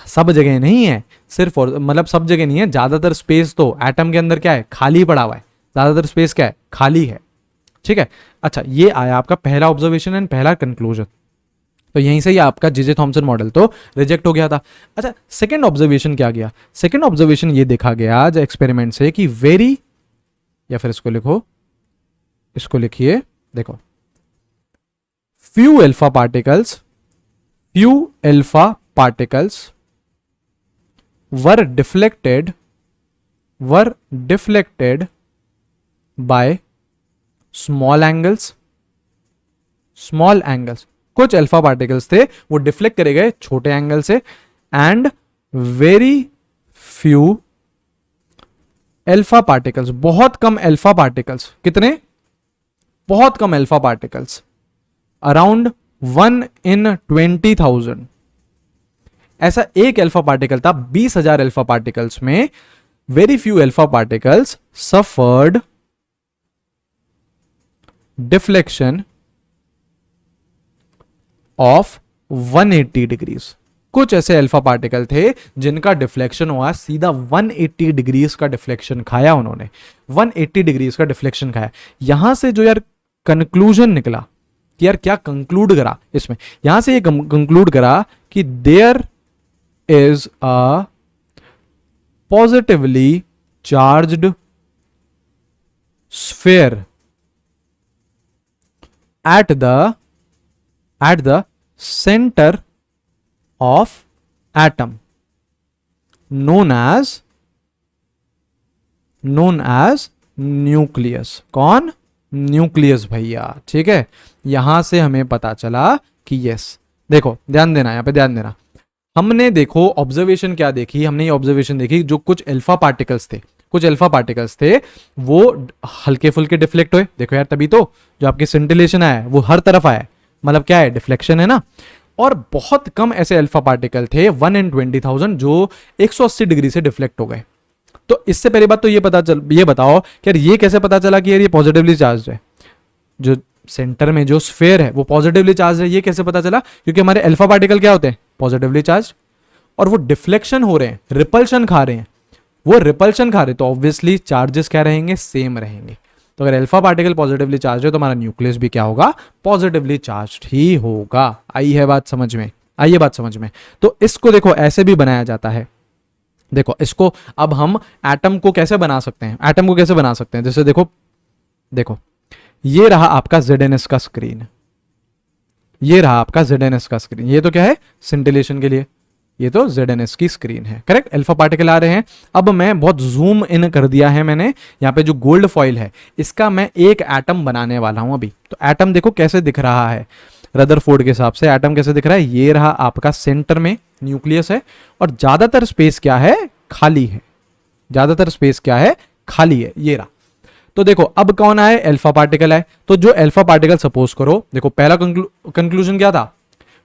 सब जगह नहीं है, सिर्फ मतलब सब जगह नहीं है, ज्यादातर स्पेस तो एटम के अंदर क्या है, खाली पड़ा हुआ है। ज्यादातर स्पेस क्या है, खाली है। ठीक है, अच्छा ये आया आपका पहला ऑब्जर्वेशन एंड पहला कंक्लूजन। तो यहीं से ही आपका जे थॉमसन मॉडल तो रिजेक्ट हो गया था। अच्छा, सेकंड ऑब्जर्वेशन क्या गया, सेकंड ऑब्जर्वेशन ये देखा गया आज एक्सपेरिमेंट से कि वेरी, या फिर इसको लिखिए, देखो, few alpha particles were deflected by small angles. कुछ अल्फा पार्टिकल्स थे वो डिफ्लेक्ट करे गए छोटे एंगल से, and very few alpha particles, बहुत कम अल्फा पार्टिकल्स, कितने, बहुत कम अल्फा पार्टिकल्स, अराउंड 1 in 20,000, ऐसा एक अल्फा पार्टिकल था 20,000 अल्फा पार्टिकल्स में। Very few alpha particles suffered deflection of 180 degrees. कुछ ऐसे अल्फा पार्टिकल थे जिनका डिफ्लेक्शन हुआ सीधा 180 डिग्रीज का डिफ्लेक्शन खाया उन्होंने, 180 डिग्रीज का डिफ्लेक्शन खाया। यहां से जो यार कंक्लूजन निकला कि यार क्या कंक्लूड करा इसमें, यहां से ये कंक्लूड करा कि there is a positively charged sphere at the center of atom known as nucleus। कौन, न्यूक्लियस भैया। ठीक है, यहां से हमें पता चला कि यस, देखो ध्यान देना, यहां पे ध्यान देना, हमने देखो ऑब्जर्वेशन क्या देखी, हमने ये ऑब्जर्वेशन देखी जो कुछ अल्फा पार्टिकल्स थे वो हल्के फुल्के डिफ्लेक्ट हुए। देखो यार तभी तो जो आपकी सिंटिलेशन आया वो हर तरफ आया, मतलब क्या है, डिफ्लेक्शन है ना। और बहुत कम ऐसे अल्फा पार्टिकल थे 1 in 20,000 जो 180 डिग्री से डिफ्लेक्ट हो गए। तो इससे पहली बात तो ये बताओ कि यार ये कैसे पता चला कि यार ये पॉजिटिवली चार्ज है, जो सेंटर में जो स्फीयर है वो पॉजिटिवली चार्ज है, ये कैसे पता चला, क्योंकि हमारे अल्फा पार्टिकल क्या होते हैं, पॉजिटिवली चार्ज, और वो डिफ्लेक्शन हो रहे हैं, रिपल्शन खा रहे हैं, तो ऑब्वियसली चार्जेस क्या रहेंगे, सेम रहेंगे। तो अगर अल्फा पार्टिकल पॉजिटिवली चार्ज है तो हमारा न्यूक्लियस भी क्या होगा, पॉजिटिवली चार्ज्ड ही होगा। आई है बात समझ में, आइए बात समझ में। तो इसको देखो ऐसे भी बनाया जाता है, देखो इसको अब हम एटम को कैसे बना सकते हैं, एटम को कैसे बना सकते हैं, जैसे देखो देखो ये रहा आपका ZNS का स्क्रीन, ये रहा आपका ZNS का स्क्रीन, ये तो क्या है सिंटिलेशन के लिए, ये तो ZNS की स्क्रीन है, करेक्ट। अल्फा पार्टिकल आ रहे हैं। अब मैं बहुत जूम इन कर दिया है मैंने, यहाँ पे जो गोल्ड फॉइल है इसका मैं एक एटम बनाने वाला हूं अभी। तो एटम देखो कैसे दिख रहा है रदरफोर्ड के हिसाब से, एटम कैसे दिख रहा है, ये रहा आपका सेंटर में न्यूक्लियस है और ज्यादातर स्पेस क्या है, खाली है, ज्यादातर स्पेस क्या है, खाली है, ये रहा। तो देखो अब कौन आए, अल्फा पार्टिकल आए। तो जो अल्फा पार्टिकल सपोज करो, देखो पहला कंक्लूजन क्या था,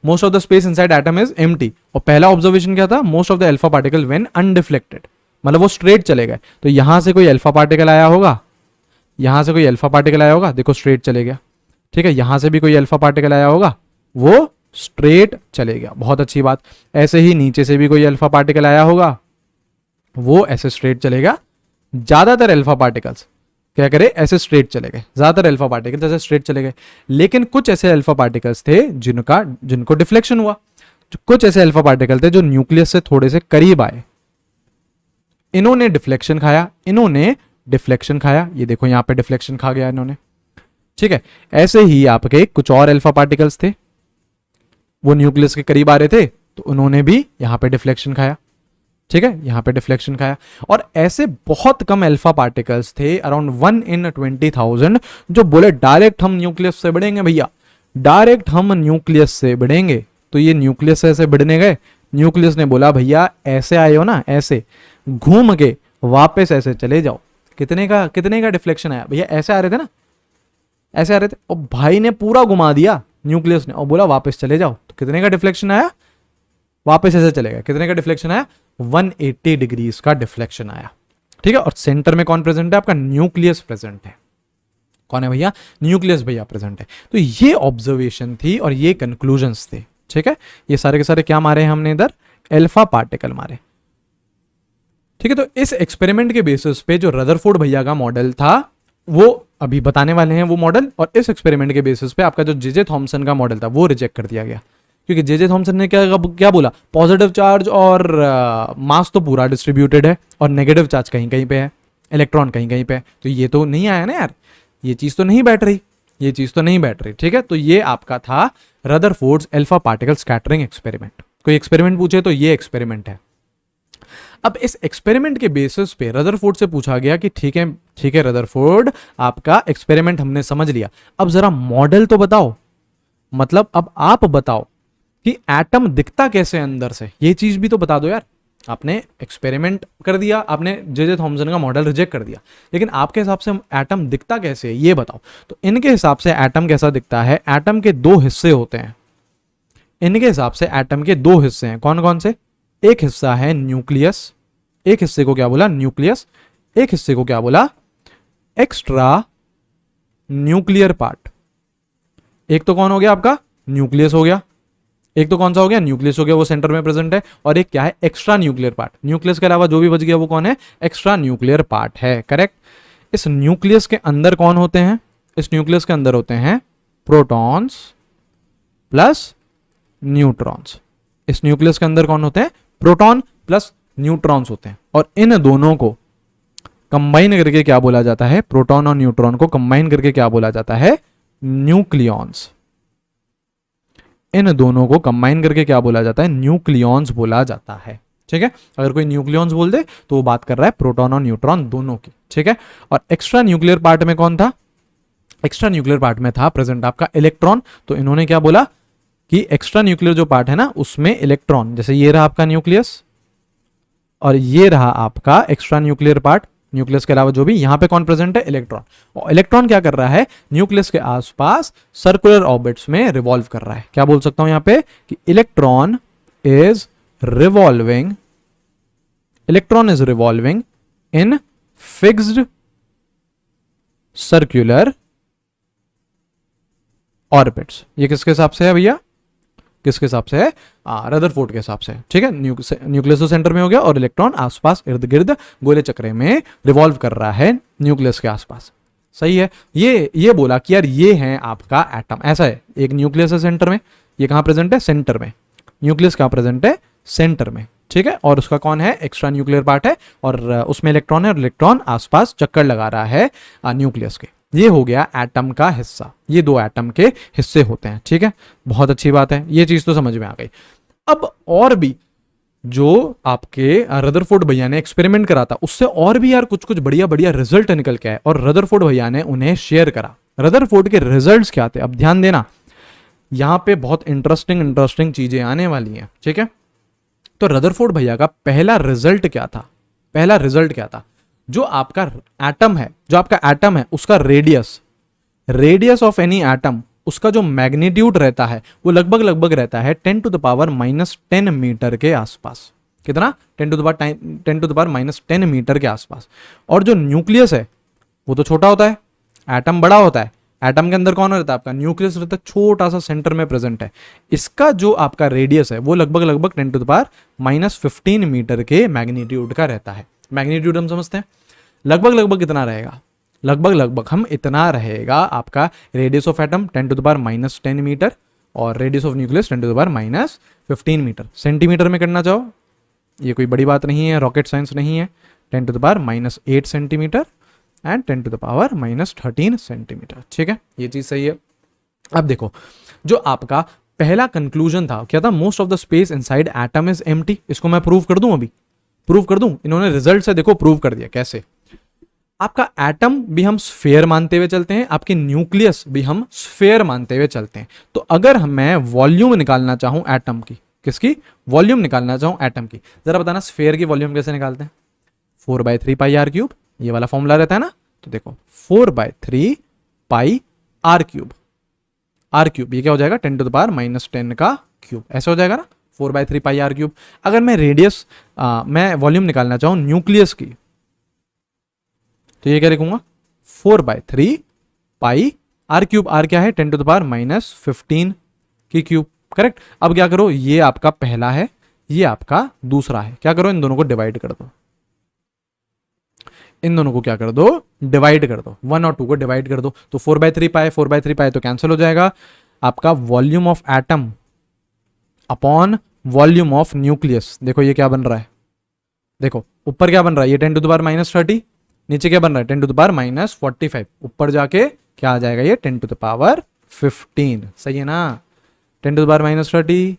most of the space inside atom is empty, और पहला ऑब्जर्वेशन क्या था, most of the alpha particle when undeflected, मतलब वो स्ट्रेट चले गए। तो यहां से कोई अल्फा पार्टिकल आया होगा, यहां से कोई अल्फा पार्टिकल आया होगा, देखो स्ट्रेट चले गया, ठीक है। यहां से भी कोई अल्फा पार्टिकल आया होगा, वो स्ट्रेट चले गया, बहुत अच्छी बात। ऐसे ही नीचे से भी कोई अल्फा पार्टिकल आया होगा, वो ऐसे स्ट्रेट चलेगा। ज्यादातर अल्फा पार्टिकल्स क्या करे, ऐसे स्ट्रेट चले गए, ज्यादातर अल्फा पार्टिकल्स ऐसे स्ट्रेट चले गए। लेकिन कुछ ऐसे अल्फा पार्टिकल्स थे जिनको डिफ्लेक्शन हुआ, कुछ ऐसे अल्फा पार्टिकल थे जो न्यूक्लियस से थोड़े से करीब आए, इन्होंने डिफ्लेक्शन खाया, इन्होंने डिफ्लेक्शन खाया, ये देखो यहां पे डिफ्लेक्शन खा गया इन्होंने, ठीक है। ऐसे ही आपके कुछ और अल्फा पार्टिकल्स थे, वो न्यूक्लियस के करीब आ रहे थे, तो उन्होंने भी यहां पे डिफ्लेक्शन खाया, ठीक है, यहां पे डिफ्लेक्शन खाया। और ऐसे बहुत कम अल्फा पार्टिकल्स थे, अराउंड 1 in 20,000, जो बोले डायरेक्ट हम न्यूक्लियस से बढ़ेंगे भैया, डायरेक्ट हम न्यूक्लियस से बढ़ेंगे। तो ये न्यूक्लियस से ऐसे बढ़ने गए, न्यूक्लियस ने बोला भैया ऐसे आए हो ना, ऐसे घूम के वापस ऐसे चले जाओ। कितने का डिफ्लेक्शन आया भैया, ऐसे आ रहे थे ना, ऐसे आ रहे थे, और भाई ने पूरा घुमा दिया न्यूक्लियस ने और बोला वापस चले जाओ। तो कितने का डिफ्लेक्शन आया, वापस ऐसे चलेगा, कितने का डिफ्लेक्शन आया, 180 डिग्रीज का डिफ्लेक्शन आया, ठीक है। और सेंटर में कौन प्रेजेंट है, आपका न्यूक्लियस प्रेजेंट है। कौन है भैया, न्यूक्लियस भैया प्रेजेंट है। तो ये ऑब्जर्वेशन थी और ये कंक्लूजन्स थे, ठीक है। ये सारे के सारे क्या मारे हमने इधर, अल्फा पार्टिकल मारे, ठीक है। तो इस एक्सपेरिमेंट के बेसिस पे जो रदरफोर्ड भैया का मॉडल था वो अभी बताने वाले हैं वो मॉडल, और इस एक्सपेरिमेंट के बेसिस पे आपका जो जे थॉमसन का मॉडल था वो रिजेक्ट कर दिया गया, क्योंकि जे थॉमसन ने क्या बोला, पॉजिटिव चार्ज और मास तो पूरा डिस्ट्रीब्यूटेड है और नेगेटिव चार्ज कहीं कहीं पे है, इलेक्ट्रॉन कहीं कहीं पे है। तो ये तो नहीं आया ना यार, ये चीज तो नहीं बैठ रही, ये चीज तो नहीं बैठ रही, ठीक है। तो ये आपका था Rutherford's alpha particle scattering experiment. कोई एक्सपेरिमेंट पूछे तो ये एक्सपेरिमेंट है। अब इस एक्सपेरिमेंट के बेसिस पे रदरफोर्ड से पूछा गया कि ठीक है रदरफोर्ड, आपका एक्सपेरिमेंट हमने समझ लिया, अब जरा मॉडल तो बताओ, मतलब अब आप बताओ कि एटम दिखता कैसे अंदर से, ये चीज भी तो बता दो यार। आपने एक्सपेरिमेंट कर दिया, आपने जे थॉमसन का मॉडल रिजेक्ट कर दिया, लेकिन आपके हिसाब से एटम दिखता कैसे है ये बताओ। तो इनके हिसाब से एटम कैसा दिखता है, एटम के दो हिस्से होते हैं, इनके हिसाब से एटम के दो हिस्से हैं। कौन कौन से, एक हिस्सा है न्यूक्लियस, एक हिस्से को क्या बोला न्यूक्लियस, एक हिस्से को क्या बोला एक्स्ट्रा न्यूक्लियर पार्ट। एक तो कौन हो गया आपका न्यूक्लियस हो गया, एक तो कौन सा हो गया न्यूक्लियस हो गया, वो सेंटर में प्रेजेंट है, और एक क्या है एक्स्ट्रा न्यूक्लियर पार्ट। न्यूक्लियस के अलावा जो भी बच गया वो कौन है, एक्स्ट्रा न्यूक्लियर पार्ट है, करेक्ट। इस न्यूक्लियस के अंदर कौन होते हैं, इस न्यूक्लियस के अंदर होते हैं प्रोटॉन्स प्लस न्यूट्रॉन्स। इस न्यूक्लियस के अंदर कौन होते हैं, प्रोटॉन प्लस न्यूट्रॉन्स होते हैं, और इन दोनों को कंबाइन करके क्या बोला जाता है, प्रोटॉन और न्यूट्रॉन को कंबाइन करके क्या बोला जाता है, न्यूक्लियॉन्स। इन दोनों को कंबाइन करके क्या बोला जाता है, न्यूक्लियॉन्स बोला जाता है, ठीक है। अगर कोई न्यूक्लियॉन्स बोल दे तो वो बात कर रहा है प्रोटॉन और न्यूट्रॉन दोनों की, ठीक है। और एक्स्ट्रा न्यूक्लियर पार्ट में कौन था, एक्स्ट्रा न्यूक्लियर पार्ट में था प्रेजेंट आपका इलेक्ट्रॉन। तो इन्होंने क्या बोला कि एक्स्ट्रा न्यूक्लियर जो पार्ट है ना उसमें इलेक्ट्रॉन, जैसे ये रहा आपका न्यूक्लियस और ये रहा आपका एक्स्ट्रा न्यूक्लियर पार्ट, न्यूक्लियस के अलावा जो भी यहां पे कौन प्रेजेंट है, इलेक्ट्रॉन। और इलेक्ट्रॉन क्या कर रहा है, न्यूक्लियस के आसपास सर्कुलर ऑर्बिट्स में रिवॉल्व कर रहा है। क्या बोल सकता हूं यहां पे कि electron is revolving, electron is revolving in fixed circular orbits. ये किसके हिसाब से है भैया, किसके हिसाब से है, रदरफोर्ड के हिसाब से, ठीक है। न्यूक्लियस तो सेंटर में हो गया और इलेक्ट्रॉन आसपास इर्द गिर्द गोले चक्रे में रिवॉल्व कर रहा है न्यूक्लियस के आसपास। सही है। ये बोला कि यार ये है आपका एटम, ऐसा है, एक न्यूक्लियस है सेंटर में, ये कहाँ प्रेजेंट है, सेंटर में, न्यूक्लियस कहाँ प्रेजेंट है, सेंटर में, ठीक है, और उसका कौन है, एक्स्ट्रा न्यूक्लियर पार्ट है, और उसमें इलेक्ट्रॉन है, और इलेक्ट्रॉन आसपास चक्कर लगा रहा है न्यूक्लियस के। ये हो गया एटम का हिस्सा, ये दो एटम के हिस्से होते हैं, ठीक है, बहुत अच्छी बात है, ये चीज तो समझ में आ गई। अब और भी जो आपके रदरफोर्ड भैया ने एक्सपेरिमेंट करा था, उससे और भी यार कुछ कुछ बढ़िया बढ़िया रिजल्ट निकल के आए, और रदरफोर्ड भैया ने उन्हें शेयर करा। रदरफोर्ड के रिजल्ट्स क्या थे, अब ध्यान देना, यहां पे बहुत इंटरेस्टिंग इंटरेस्टिंग चीजें आने वाली हैं, ठीक है। तो रदरफोर्ड भैया का पहला रिजल्ट क्या था, पहला रिजल्ट क्या था, जो आपका एटम है, जो आपका एटम है उसका radius, radius of any atom, उसका जो मैग्नीट्यूड रहता है वो लगभग लगभग रहता है 10 टू द पावर -10 मीटर के आसपास। कितना, 10 टू द पावर -10 मीटर के आसपास। और जो न्यूक्लियस है वो तो छोटा होता है, एटम बड़ा होता है, एटम के अंदर कौन रहता है, आपका न्यूक्लियस रहता है, छोटा सा सेंटर में प्रेजेंट है। इसका जो आपका रेडियस है वो लगभग लगभग 10 टू द पावर -15 मीटर के मैग्नीट्यूड का रहता है। मैग्नीट्यूड हम समझते हैं, लगभग लगभग कितना रहेगा, लगभग लगभग हम इतना रहेगा आपका radius of atom 10 to the power -10 metre, और radius of nucleus 10 to the power -15 metre. Centimetre में करना चाहो, ये कोई बड़ी बात नहीं है, रॉकेट साइंस नहीं है, 10 to the power -8 centimeter and 10 to the power -13 centimeter, ठीक है, ये चीज सही है। अब देखो, जो आपका पहला कंक्लूजन था क्या था, most of the space inside atom is empty. इसको मैं प्रूव कर दूं, अभी प्रूव कर दूं, इन्होंने रिजल्ट से देखो प्रूव कर दिया। कैसे, आपका एटम भी हम स्फेयर मानते हुए चलते हैं, आपके न्यूक्लियस भी हम स्फेयर मानते हुए चलते हैं। तो अगर मैं वॉल्यूम निकालना चाहूं एटम की, किसकी वॉल्यूम निकालना चाहूं एटम की, जरा बताना स्फेयर की वॉल्यूम कैसे निकालते हैं, 4/3 पाई आर क्यूब, ये वाला फॉर्मूला रहता है ना। तो देखो 4/3 पाई आर क्यूब, आर क्यूब ये क्या हो जाएगा, 10 टू द पावर -10 का क्यूब, ऐसे हो जाएगा ना, 4/3 पाई आर क्यूब। अगर मैं रेडियस मैं वॉल्यूम निकालना चाहूं न्यूक्लियस की, तो ये क्या लिखूंगा, 4/3 पाई आर क्यूब, आर क्या है, 10 टू द पावर -15 की क्यूब, करेक्ट। अब क्या करो, ये आपका पहला है, ये आपका दूसरा है, क्या करो, इन दोनों को डिवाइड कर दो, इन दोनों को क्या कर दो, डिवाइड कर दो, 1 और 2 को डिवाइड कर दो। तो 4/3 पाए तो कैंसिल हो जाएगा, आपका volume of atom upon volume of nucleus, देखो ये क्या बन रहा है, देखो ऊपर क्या बन रहा है, ये 10 टू द पावर -30, नीचे क्या बन रहा है, 10 टू द पावर -45, ऊपर जाके क्या आ जाएगा, ये 10 टू द पावर 15, सही है ना, 10 to the power -30,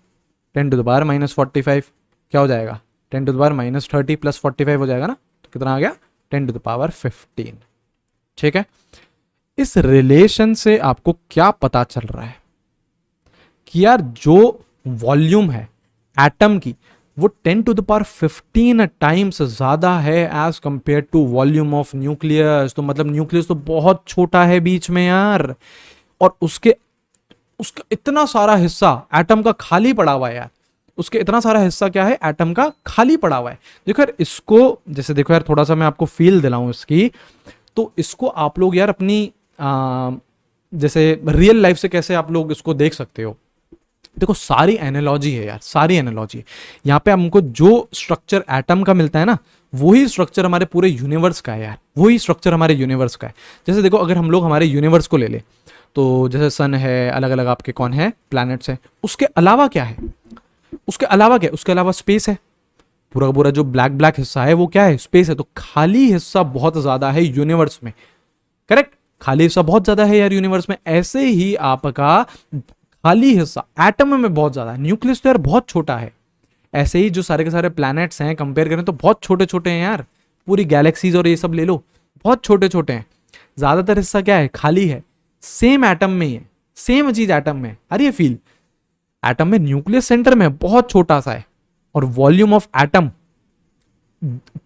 10 to the power -45 क्या हो जाएगा, 10 टू द पावर -30 + 45 हो जाएगा ना, तो कितना आ गया, 10 टू द पावर 15, ठीक है। इस रिलेशन से आपको क्या पता चल रहा है कि यार जो वॉल्यूम है एटम की वो 10 टू द पावर 15 टाइम्स ज्यादा है as compare to volume of nucleus. तो मतलब न्यूक्लियस तो बहुत छोटा है बीच में यार, और उसका इतना सारा हिस्सा एटम का खाली पड़ा हुआ है यार, उसके इतना सारा हिस्सा क्या है, एटम का खाली पड़ा हुआ है। देखो यार इसको, जैसे देखो यार थोड़ा सा मैं आपको फील दिलाऊं इसकी, तो इसको आप लोग यार अपनी जैसे रियल लाइफ से कैसे आप लोग इसको देख सकते हो। देखो सारी एनालॉजी है यार, सारी एनालॉजी है यहाँ पे। हमको जो स्ट्रक्चर एटम का मिलता है ना, वही स्ट्रक्चर हमारे पूरे यूनिवर्स का है यार, वही स्ट्रक्चर हमारे यूनिवर्स का है। जैसे देखो अगर हम लोग हमारे यूनिवर्स को ले ले, तो जैसे सन है, अलग अलग आपके कौन है प्लैनेट्स हैं, उसके अलावा क्या है, उसके अलावा क्या है, उसके अलावा स्पेस है, पूरा का पूरा जो ब्लैक ब्लैक हिस्सा है वो क्या है, स्पेस है। तो खाली हिस्सा बहुत ज्यादा है यूनिवर्स में, करेक्ट, खाली हिस्सा बहुत ज्यादा है यार यूनिवर्स में। ऐसे ही आपका खाली हिस्सा एटम में बहुत ज्यादा है, न्यूक्लियस तो यार बहुत छोटा है। ऐसे ही जो सारे के सारे प्लैनेट्स हैं कंपेयर करें तो बहुत छोटे छोटे हैं यार, पूरी गैलेक्सीज और ये सब ले लो बहुत छोटे छोटे हैं। ज्यादातर हिस्सा क्या है, खाली है, सेम एटम में ही है, सेम चीज एटम में। अरे ये फील, एटम में न्यूक्लियस सेंटर में बहुत छोटा सा है, और volume of atom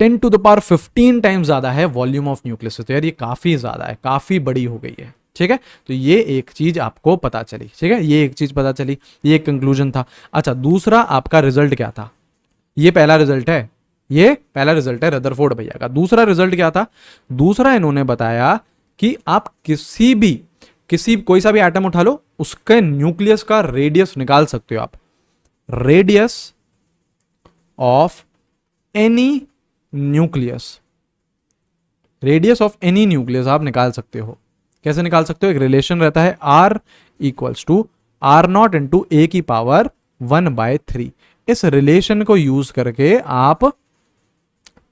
10 to the power 15 times ज्यादा है वॉल्यूम ऑफ न्यूक्लियस। तो यार ये काफी ज्यादा है, काफी बड़ी हो गई है, ठीक है। तो ये एक चीज आपको पता चली, ठीक है, ये एक चीज पता चली, ये एक कंक्लूजन था। अच्छा दूसरा आपका रिजल्ट क्या था, ये पहला रिजल्ट है, ये पहला रिजल्ट है रदरफोर्ड भैया का। दूसरा रिजल्ट क्या था, दूसरा इन्होंने बताया कि आप कोई सा भी एटम उठा लो, उसके न्यूक्लियस का रेडियस निकाल सकते हो आप, radius of any nucleus, radius of any nucleus आप निकाल सकते हो, कैसे निकाल सकते हो? एक रिलेशन रहता है R equals to R not into A की पावर 1/3। इस रिलेशन को यूज करके आप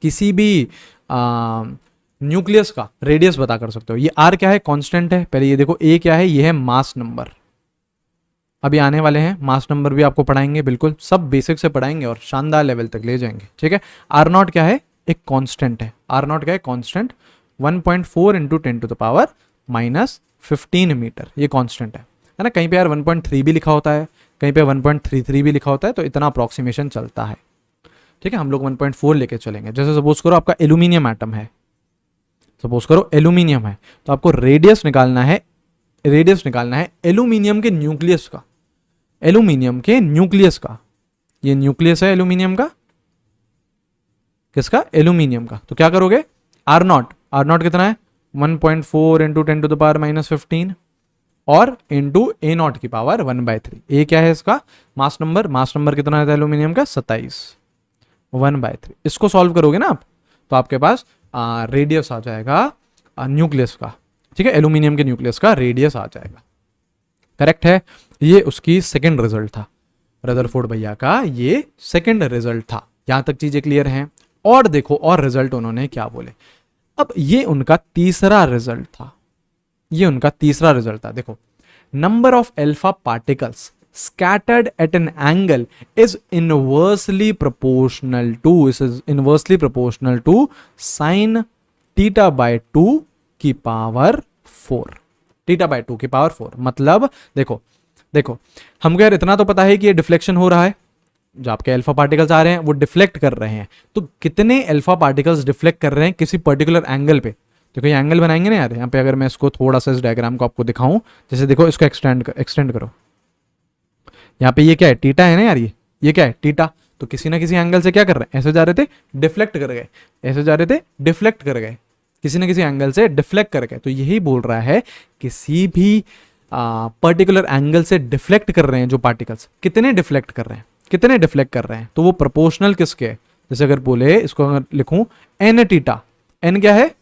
किसी भी न्यूक्लियस का रेडियस बता कर सकते हो। ये आर क्या है? कांस्टेंट है। पहले ये देखो, ए क्या है? ये है मास नंबर। अभी आने वाले हैं मास नंबर भी आपको पढ़ाएंगे, बिल्कुल सब बेसिक से पढ़ाएंगे और शानदार लेवल तक ले जाएंगे, ठीक है। आर नॉट क्या है? एक कांस्टेंट है। आर नॉट क्या है? कांस्टेंट। 1.4 इंटू 10⁻⁻15 मीटर, ये कांस्टेंट है ना। कहीं पे यार 1.3 भी लिखा होता है, कहीं पे 1.33 भी लिखा होता है, तो इतना अप्रोक्सीमेशन चलता है, ठीक है। हम लोग 1.4 लेके चलेंगे। जैसे सपोज करो आपका एल्यूमिनियम एटम है, सपोज करो एल्यूमिनियम है, तो आपको रेडियस निकालना है, रेडियस निकालना है एल्यूमिनियम के न्यूक्लियस का, एल्यूमिनियम के न्यूक्लियस का। ये न्यूक्लियस है एल्यूमिनियम का, किसका? एल्यूमिनियम का। तो क्या करोगे? आर नॉट, आर नॉट कितना है? 1.4 इंटू 10⁻⁻15 और इंटू ए नॉट की पावर 1/3। ए क्या है इसका? Mass number. मास नंबर कितना रहता है एल्यूमिनियम का? 27। 1/3। इसको सॉल्व करोगे ना आप, तो आपके पास रेडियस आ जाएगा न्यूक्लियस का, ठीक है। एल्यूमिनियम के न्यूक्लियस का रेडियस आ जाएगा। करेक्ट है। ये उसकी सेकंड रिजल्ट था, रदरफोर्ड भैया का ये सेकंड रिजल्ट था। यहां तक चीजें क्लियर हैं। और देखो और रिजल्ट उन्होंने क्या बोले। अब ये उनका तीसरा रिजल्ट था, ये उनका तीसरा रिजल्ट था। देखो, number of alpha particles scattered at an angle is inversely proportional to sin theta by 2 की पावर 4, थीटा बाय 2 की पावर 4। मतलब देखो देखो, हमको यार इतना तो पता है कि ये डिफ्लेक्शन हो रहा है, जो आपके अल्फा पार्टिकल्स आ रहे हैं वो डिफ्लेक्ट कर रहे हैं। तो कितने अल्फा पार्टिकल्स डिफ्लेक्ट कर रहे हैं किसी पर्टिकुलर एंगल पे? देखो ये एंगल बनाएंगे ना यार, यहाँ पे अगर मैं इसको थोड़ा सा इस डायग्राम को आपको दिखाऊं, जैसे देखो इसको एक्सटेंड करो, यहाँ पे ये क्या है? थीटा है ना यार, ये क्या है? थीटा। तो किसी ना किसी एंगल से क्या कर रहे हैं? ऐसे जा रहे थे, डिफ्लेक्ट कर गए, ऐसे जा रहे थे, डिफ्लेक्ट कर गए, किसी ना किसी एंगल से डिफ्लेक्ट कर गए। तो यही बोल रहा है किसी भी पर्टिकुलर एंगल से डिफ्लेक्ट कर रहे हैं जो पार्टिकल्स, कितने डिफ्लेक्ट कर रहे हैं, कितने डिफ्लेक्ट कर रहे हैं, तो वो प्रोपोर्शनल किसके है? जैसे अगर बोले, इसको अगर लिखूं एन थीटा, एन क्या है?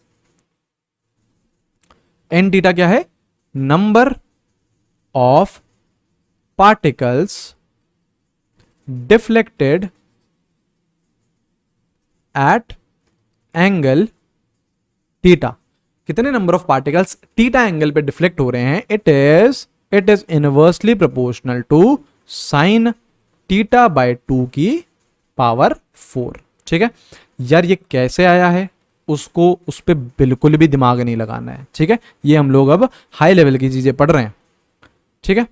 एन थीटा क्या है? Number of particles deflected at angle theta। कितने number of particles theta angle पे डिफ्लेक्ट हो रहे हैं? It is inversely proportional to sine theta by 2 की पावर 4, ठीक है। यार ये कैसे आया है उसको, उस पर बिल्कुल भी दिमाग नहीं लगाना है, ठीक है। ये हम लोग अब हाई लेवल की चीजें पढ़ रहे हैं, ठीक है।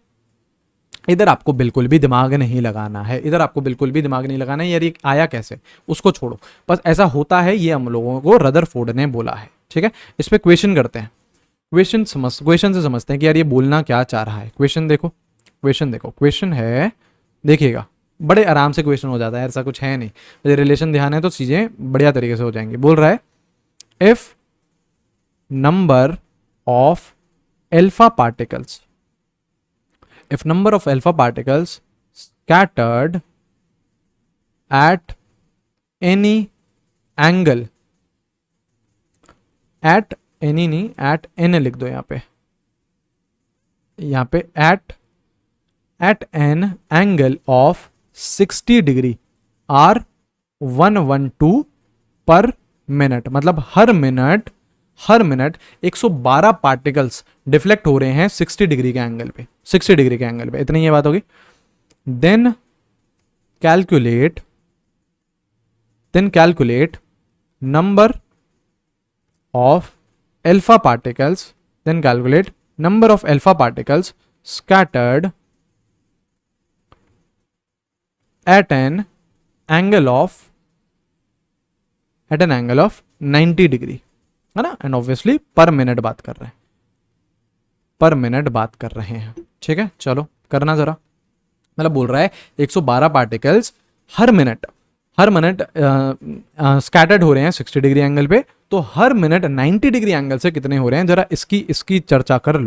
इधर आपको बिल्कुल भी दिमाग नहीं लगाना है, इधर आपको बिल्कुल भी दिमाग नहीं लगाना है। यार ये आया कैसे उसको छोड़ो, बस ऐसा होता है, ये हम लोगों को रदरफोर्ड ने बोला है, ठीक है। इस पे क्वेश्चन करते हैं, क्वेश्चन से समझते हैं कि यार ये बोलना क्या चाह रहा है। क्वेश्चन देखो, क्वेश्चन है, देखिएगा बड़े आराम से क्वेश्चन हो जाता है, ऐसा कुछ है नहीं। मुझे रिलेशन ध्यान है तो चीजें बढ़िया तरीके से हो जाएंगी। बोल रहा है if number of alpha particles, if number of alpha particles scattered at any angle, at any नहीं, at n लिख दो यहाँ पे at an angle of 60 degree are 112 पर मिनट। मतलब हर मिनट 112 पार्टिकल्स डिफ्लेक्ट हो रहे हैं 60 डिग्री के एंगल पे, 60 डिग्री के एंगल पे। इतनी ये बात होगी। Then calculate number of alpha particles, scattered at an angle of 90 degree, है ना। एंड ऑब्वियसली पर मिनट बात कर रहे हैं, ठीक है। चलो करना जरा, मतलब बोल रहा है 112 पार्टिकल्स हर मिनट स्कैटर्ड हो रहे हैं 60 डिग्री एंगल पे, तो हर मिनट 90 डिग्री एंगल से कितने हो रहे हैं? जरा इसकी चर्चा कर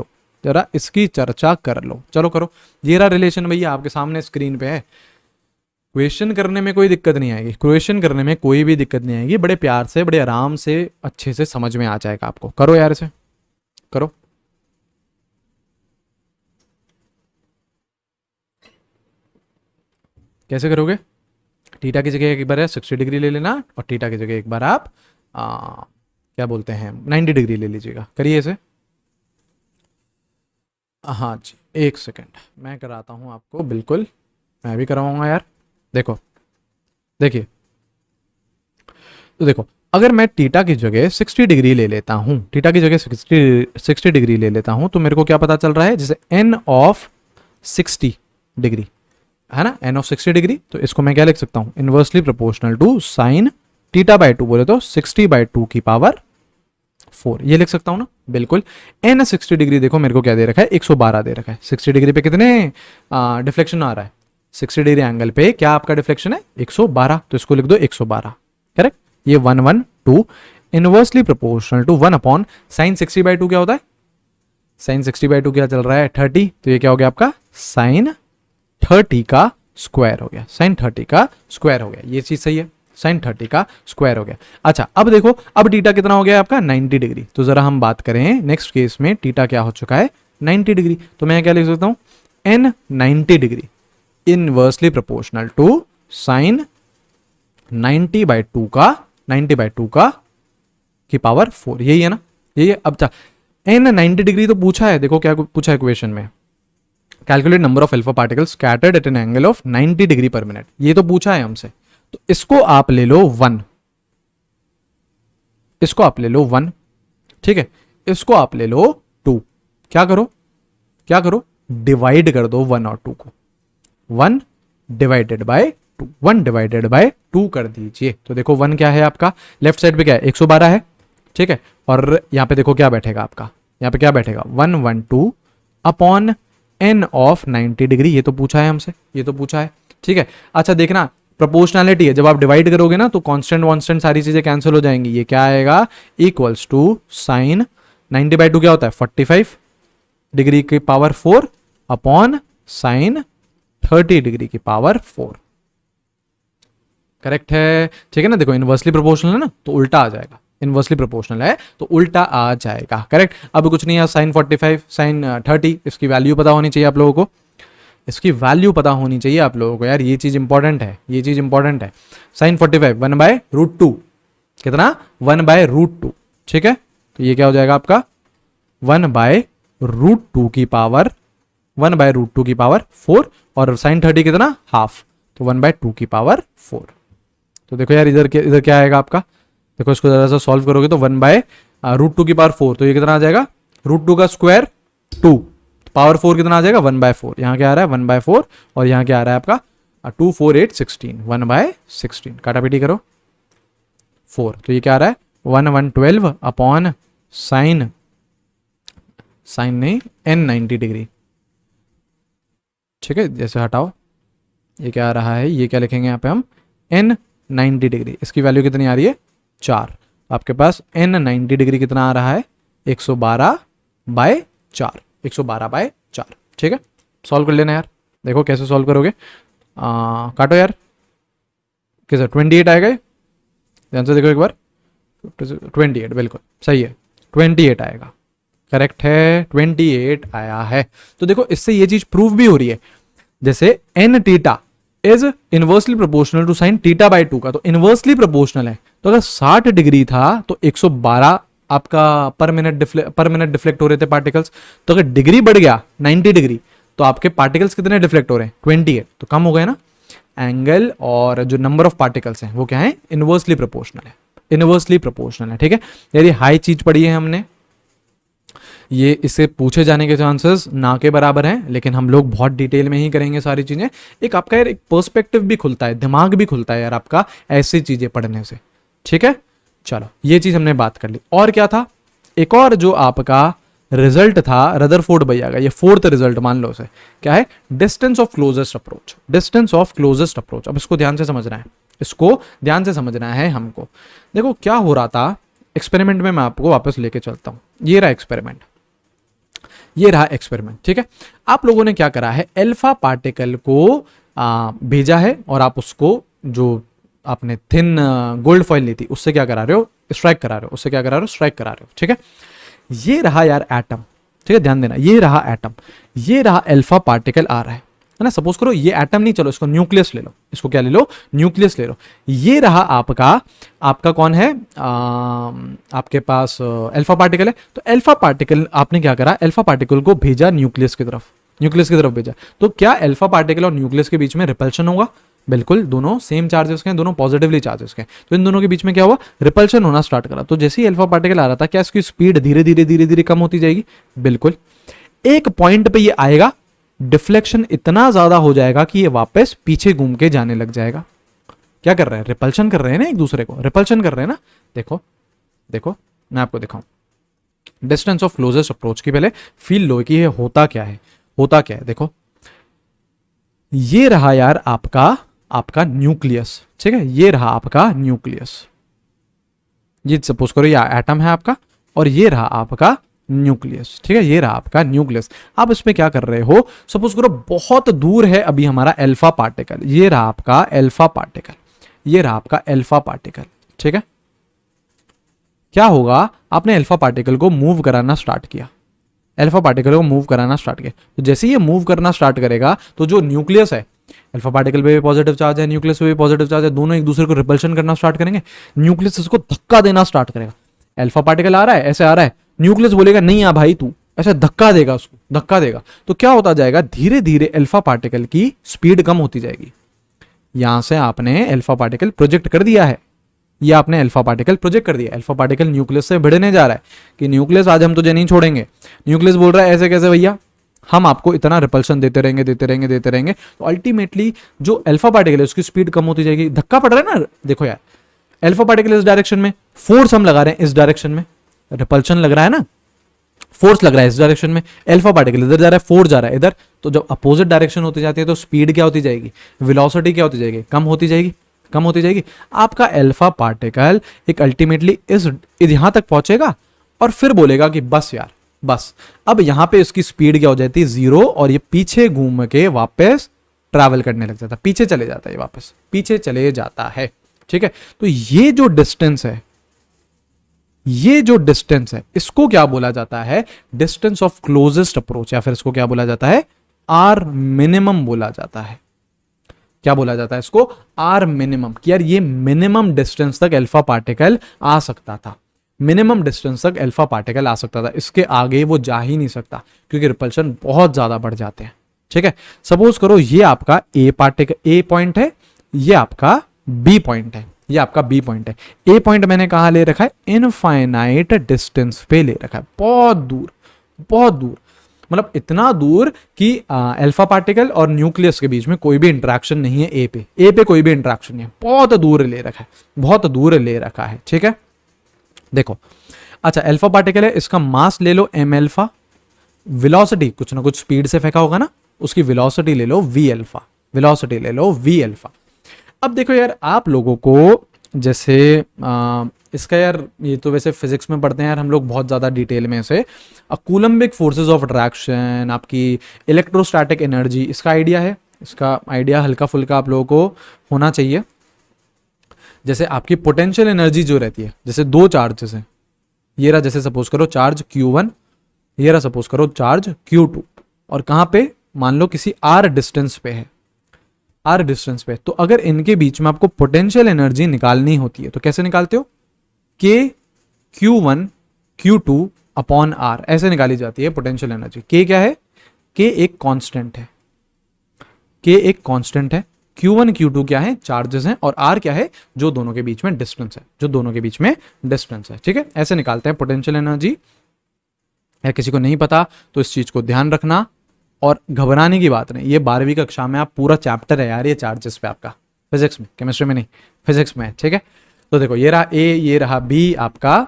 लो, चलो करो। ये रहा रिलेशन भैया आपके सामने स्क्रीन पे है। क्वेश्चन करने में कोई दिक्कत नहीं आएगी, क्वेश्चन करने में कोई भी दिक्कत नहीं आएगी, बड़े प्यार से, बड़े आराम से, अच्छे से समझ में आ जाएगा आपको। करो यार, इसे करो। कैसे करोगे? थीटा की जगह एक बार 60 डिग्री ले लेना और थीटा की जगह एक बार आप क्या बोलते हैं 90 डिग्री ले लीजिएगा। करिए इसे। हाँ जी, एक सेकेंड मैं कराता हूँ आपको, बिल्कुल मैं भी करवाऊंगा यार। देखो, देखिए, तो देखो, अगर मैं थीटा की जगह 60 डिग्री ले लेता हूँ, थीटा की जगह 60 डिग्री ले लेता हूँ, तो मेरे को क्या पता चल रहा है, जैसे n ऑफ 60 डिग्री है ना, n ऑफ 60 डिग्री, तो इसको मैं क्या लिख सकता हूँ, inversely proportional to sine theta by 2 बोले तो 60/2 की पावर 4, ये लिख सकता हूँ ना, बिल्कुल। n 60 डिग्री देखो मेरे को क्या दे रखा है, 112 दे रखा है। 60 डिग्री पे कितने डिफ्लेक्शन आ रहा है, 60 डिग्री एंगल पे क्या आपका डिफ्लेक्शन है, 112, तो इसको लिख दो 112, करेक्ट। ये 112 inversely proportional to 1 upon sine 60/2 क्या होता है, साइन 60/2 क्या चल रहा है 30, तो ये क्या हो गया आपका साइन 30 का स्क्वायर हो गया, साइन 30 का स्क्वायर हो गया, ये चीज सही है, साइन 30 का स्क्वायर हो गया। अच्छा अब देखो, अब थीटा कितना हो गया आपका 90 डिग्री, तो जरा हम बात करें नेक्स्ट केस में थीटा क्या हो चुका है 90 डिग्री, तो मैं क्या लिख सकता हूं n 90 degree inversely proportional to sine 90/2 का की पावर 4, यही है ना, यही है। अब n 90 डिग्री तो पूछा है, देखो क्या पूछा है क्वेश्चन में, calculate number of alpha particles scattered at an angle of 90 degree पर मिनट, ये तो पूछा है हमसे, तो इसको आप ले लो 1, इसको आप ले लो 1, ठीक है, इसको आप ले लो 2, क्या करो, क्या करो, डिवाइड कर दो 1 और 2 को, 1 डिवाइडेड बाय 2, 1 डिवाइडेड बाय 2 कर दीजिए, तो देखो 1 क्या है आपका, लेफ्ट साइड पे क्या है 112 है, ठीक है, और यहां पे देखो क्या बैठेगा आपका, यहां पे क्या बैठेगा 112 अपॉन n ऑफ 90 डिग्री, ये तो पूछा है हमसे, ये तो पूछा है, ठीक है। अच्छा देखना, प्रोपोर्शनैलिटी है, जब आप डिवाइड करोगे ना तो कांस्टेंट वांस्टेंट सारी चीजें कैंसिल हो जाएंगी, ये क्या आएगा इक्वल्स टू साइन 90/2 क्या होता है 45 डिग्री की पावर 4 अपॉन साइन 30 डिग्री की पावर 4, करेक्ट है, ठीक है ना। देखो इनवर्सली प्रोपोर्शनल है ना, तो उल्टा आ जाएगा, इनवर्सली प्रोपोर्शनल है तो उल्टा आ जाएगा, करेक्ट। अब कुछ नहीं है, साइन 45 साइन 30, इसकी वैल्यू पता होनी चाहिए आप लोगों को, इसकी वैल्यू पता होनी चाहिए आप लोगों को यार, ये चीज इंपॉर्टेंट है, ये चीज इंपॉर्टेंट है। साइन 45 1/√2 कितना 1/√2, ठीक है, तो ये क्या हो जाएगा आपका 1/√2 की पावर 1/√2 की पावर 4, और साइन 30 कितना हाफ, तो 1/2 की पावर 4। तो देखो यार इधर क्या आएगा आपका, देखो इसको जरा सा सॉल्व करोगे तो 1/√2 की पावर 4, तो ये कितना आ जाएगा √2 का स्क्वायर 2, पावर 4 कितना आ जाएगा 1/4, यहाँ क्या आ रहा है 1/4, और यहाँ क्या आ रहा है आपका 2 4 8 16, 1/16, काटापीटी करो 4, तो ये क्या आ रहा है 112 अपॉन साइन नहीं n 90 डिग्री, ठीक है, जैसे हटाओ ये क्या आ रहा है, ये क्या लिखेंगे यहाँ पे हम n 90 डिग्री, इसकी वैल्यू कितनी आ रही है 4, आपके पास n 90 डिग्री कितना आ रहा है 112/4, 112/4, ठीक है। सॉल्व कर लेना यार, देखो कैसे सॉल्व करोगे, काटो यार, कैसे 28 आएगा, ध्यान से देखो एक बार, 28 बिल्कुल सही है, 28 आएगा, करेक्ट है, 28 आया है। तो देखो इससे ये चीज प्रूव भी हो रही है, जैसे n theta is inversely proportional to sine θ/2 का, तो इनवर्सली प्रोपोर्शनल है, तो अगर 60 डिग्री था तो 112 आपका पर मिनट डिफ्लेक्ट हो रहे थे पार्टिकल्स, तो अगर डिग्री बढ़ गया 90 डिग्री तो आपके पार्टिकल्स कितने डिफ्लेक्ट हो रहे हैं 28, तो कम हो गए ना, एंगल और जो नंबर ऑफ पार्टिकल्स हैं वो क्या है इनवर्सली प्रोपोर्शनल है, इनवर्सली प्रोपोर्शनल है, ठीक है। यदि हाई चीज पढ़ी है हमने, ये इससे पूछे जाने के चांसेस ना के बराबर हैं, लेकिन हम लोग बहुत डिटेल में ही करेंगे सारी चीजें, एक आपका यार एक पर्सपेक्टिव भी खुलता है, दिमाग भी खुलता है यार आपका ऐसी चीजें पढ़ने से, ठीक है। चलो ये चीज हमने बात कर ली, और क्या था, एक और जो आपका रिजल्ट था रदरफोर्ड भैया का, ये 4th रिजल्ट मान लो उसे, क्या है distance of closest approach, distance of closest approach. अब इसको ध्यान से समझना है, इसको ध्यान से समझना है हमको। देखो क्या हो रहा था एक्सपेरिमेंट में, मैं आपको वापस लेके चलता हूं, ये रहा एक्सपेरिमेंट, ये रहा एक्सपेरिमेंट, ठीक है। आप लोगों ने क्या करा है, अल्फा पार्टिकल को भेजा है, और आप उसको जो आपने थिन गोल्ड फॉइल ली थी उससे क्या करा रहे हो, स्ट्राइक करा रहे हो, उससे क्या करा रहे हो, स्ट्राइक करा रहे हो, ठीक है। ये रहा यार एटम, ठीक है, ध्यान देना, ये रहा एटम, ये रहा अल्फा पार्टिकल आ रहा है, है ना। सपोज करो ये एटम नहीं, चलो इसको न्यूक्लियस ले लो, इसको क्या ले लो, न्यूक्लियस ले लो। ये रहा आपका कौन है, आपके पास अल्फा पार्टिकल है। तो अल्फा पार्टिकल आपने क्या करा, अल्फा पार्टिकल को भेजा न्यूक्लियस की तरफ, न्यूक्लियस की तरफ भेजा। तो क्या अल्फा पार्टिकल और न्यूक्लियस के बीच में रिपल्शन होगा? बिल्कुल, दोनों सेम चार्जेस के हैं, दोनों पॉजिटिवली चार्जेस के हैं, तो इन दोनों के बीच में क्या हुआ, रिपल्शन होना स्टार्ट करा। तो जैसे ही अल्फा पार्टिकल आ रहा था, क्या इसकी स्पीड धीरे धीरे धीरे धीरे कम होती जाएगी? बिल्कुल। एक पॉइंट पे ये आएगा, डिफ्लेक्शन इतना ज्यादा हो जाएगा कि ये वापस पीछे घूम के जाने लग जाएगा। क्या कर रहे हैं, रिपल्शन कर रहे हैं ना, एक दूसरे को रिपल्शन कर रहे हैं ना। देखो देखो मैं आपको दिखाऊं, डिस्टेंस ऑफ क्लोजेस्ट अप्रोच की पहले फील लो कि ये होता क्या है, होता क्या है। देखो ये रहा यार आपका न्यूक्लियस, ठीक है, ये रहा आपका न्यूक्लियस। ये सपोज करो ये एटम है आपका, और ये रहा आपका न्यूक्लियस, ठीक है, ये रहा आपका न्यूक्लियस। आप इसमें क्या कर रहे हो, सपोज करो बहुत दूर है अभी हमारा अल्फा पार्टिकल, ये रहा आपका अल्फा पार्टिकल, ये रहा आपका अल्फा पार्टिकल, ठीक है। क्या होगा, आपने अल्फा पार्टिकल को मूव कराना स्टार्ट किया, अल्फा पार्टिकल को मूव कराना स्टार्ट किया। तो जैसे ये मूव करना स्टार्ट करेगा, तो जो न्यूक्लियस है, अल्फा पार्टिकल पे भी पॉजिटिव चार्ज है, न्यूक्लियस पे भी पॉजिटिव चार्ज है, दोनों एक दूसरे को रिपल्शन करना स्टार्ट करेंगे। न्यूक्लियस इसको धक्का देना स्टार्ट करेगा। अल्फा पार्टिकल आ रहा है, ऐसे आ रहा है, न्यूक्लियस बोलेगा नहीं आ भाई तू, ऐसे धक्का देगा, उसको धक्का देगा। तो क्या होता जाएगा, धीरे धीरे अल्फा पार्टिकल की स्पीड कम होती जाएगी। यहां से आपने अल्फा पार्टिकल प्रोजेक्ट कर दिया है, ये आपने अल्फा पार्टिकल प्रोजेक्ट कर दिया। अल्फा पार्टिकल न्यूक्लियस से भिड़ने जा रहा है कि न्यूक्लियस आज हम तुझे नहीं छोड़ेंगे। न्यूक्लियस बोल रहा है ऐसे कैसे भैया, हम आपको इतना रिपल्शन देते रहेंगे देते रहेंगे देते रहेंगे। तो अल्टीमेटली जो अल्फा पार्टिकल है उसकी स्पीड कम होती जाएगी। धक्का पड़ रहा है ना, देखो यार, अल्फा पार्टिकल इस डायरेक्शन में, फोर्स हम लगा रहे हैं इस डायरेक्शन में, रिपल्शन लग रहा है ना, फोर्स लग रहा है इस डायरेक्शन में, अल्फा पार्टिकल इधर जा रहा है, फोर्स जा रहा है इधर। तो जब अपोजिट डायरेक्शन होती जाती है तो स्पीड क्या होती जाएगी, वेलोसिटी क्या होती जाएगी, कम होती जाएगी, कम होती जाएगी। आपका अल्फा पार्टिकल एक अल्टीमेटली इस यहां तक पहुंचेगा और फिर बोलेगा कि बस यार बस, अब यहां पे इसकी स्पीड क्या हो जाती है, 0, और ये पीछे घूम के वापस ट्रैवल करने लग जाता है, पीछे चले जाता है, ये वापस पीछे चले जाता है, ठीक है। तो ये जो डिस्टेंस है, ये जो डिस्टेंस है, इसको क्या बोला जाता है, डिस्टेंस ऑफ क्लोजेस्ट अप्रोच, या फिर इसको क्या बोला जाता है, आर मिनिमम बोला जाता है। क्या बोला जाता है इसको, आर मिनिमम। कि यार ये मिनिमम डिस्टेंस तक अल्फा पार्टिकल आ सकता था, मिनिमम डिस्टेंस तक अल्फा पार्टिकल आ सकता था, इसके आगे वो जा ही नहीं सकता क्योंकि रिपल्शन बहुत ज्यादा बढ़ जाते हैं, ठीक है। सपोज करो ये आपका ए पार्टिकल, ए पॉइंट है, ये आपका बी पॉइंट है, ये आपका बी पॉइंट है। ए पॉइंट मैंने कहा ले रखा है, इनफाइनाइट डिस्टेंस पे ले रखा है, बहुत दूर, बहुत दूर, मतलब इतना दूर कि अल्फा पार्टिकल और न्यूक्लियस के बीच में कोई भी इंटरेक्शन नहीं है। ए पे कोई भी इंटरेक्शन नहीं है, बहुत दूर ले रखा है, बहुत दूर ले रखा है, ठीक है। देखो अच्छा, अल्फा पार्टिकल है, इसका मास ले लो एम अल्फा, वेलोसिटी कुछ ना कुछ स्पीड से फेंका होगा ना, उसकी वेलोसिटी ले लो वी अल्फा, वेलोसिटी ले लो वी अल्फा। अब देखो यार, आप लोगों को जैसे इसका यार, ये तो वैसे फिजिक्स में पढ़ते हैं यार हम लोग बहुत ज़्यादा डिटेल में से, कूलम्बिक फोर्सेस ऑफ अट्रैक्शन, आपकी इलेक्ट्रोस्टैटिक एनर्जी, इसका आइडिया है, इसका आइडिया हल्का फुल्का आप लोगों को होना चाहिए। जैसे आपकी पोटेंशियल एनर्जी जो रहती है, जैसे दो चार्जेस हैं, ये रहा जैसे सपोज करो चार्ज Q1, ये रहा सपोज करो चार्ज Q2, और कहाँ पे, मान लो किसी R डिस्टेंस पे है, R डिस्टेंस पे। तो अगर इनके बीच में आपको पोटेंशियल एनर्जी निकालनी होती है तो कैसे निकालते हो, K Q1 Q2 upon R, ऐसे निकाली जाती है पोटेंशियल एनर्जी। K क्या है, K एक कांस्टेंट है, K एक कांस्टेंट है, Q1 Q2 क्या है, चार्जेस हैं, और R क्या है, जो दोनों के बीच में डिस्टेंस है, जो दोनों के बीच में डिस्टेंस है, ठीक है। ऐसे निकालते हैं पोटेंशियल एनर्जी। या किसी को नहीं पता तो इस चीज को ध्यान रखना, और घबराने की बात नहीं, ये 12वीं कक्षा में आप पूरा चैप्टर है यार ये चार्जेस पे आपका, फिजिक्स में, केमिस्ट्री में नहीं, फिजिक्स में, ठीक है। तो देखो ये रहा ए, ये रहा बी, आपका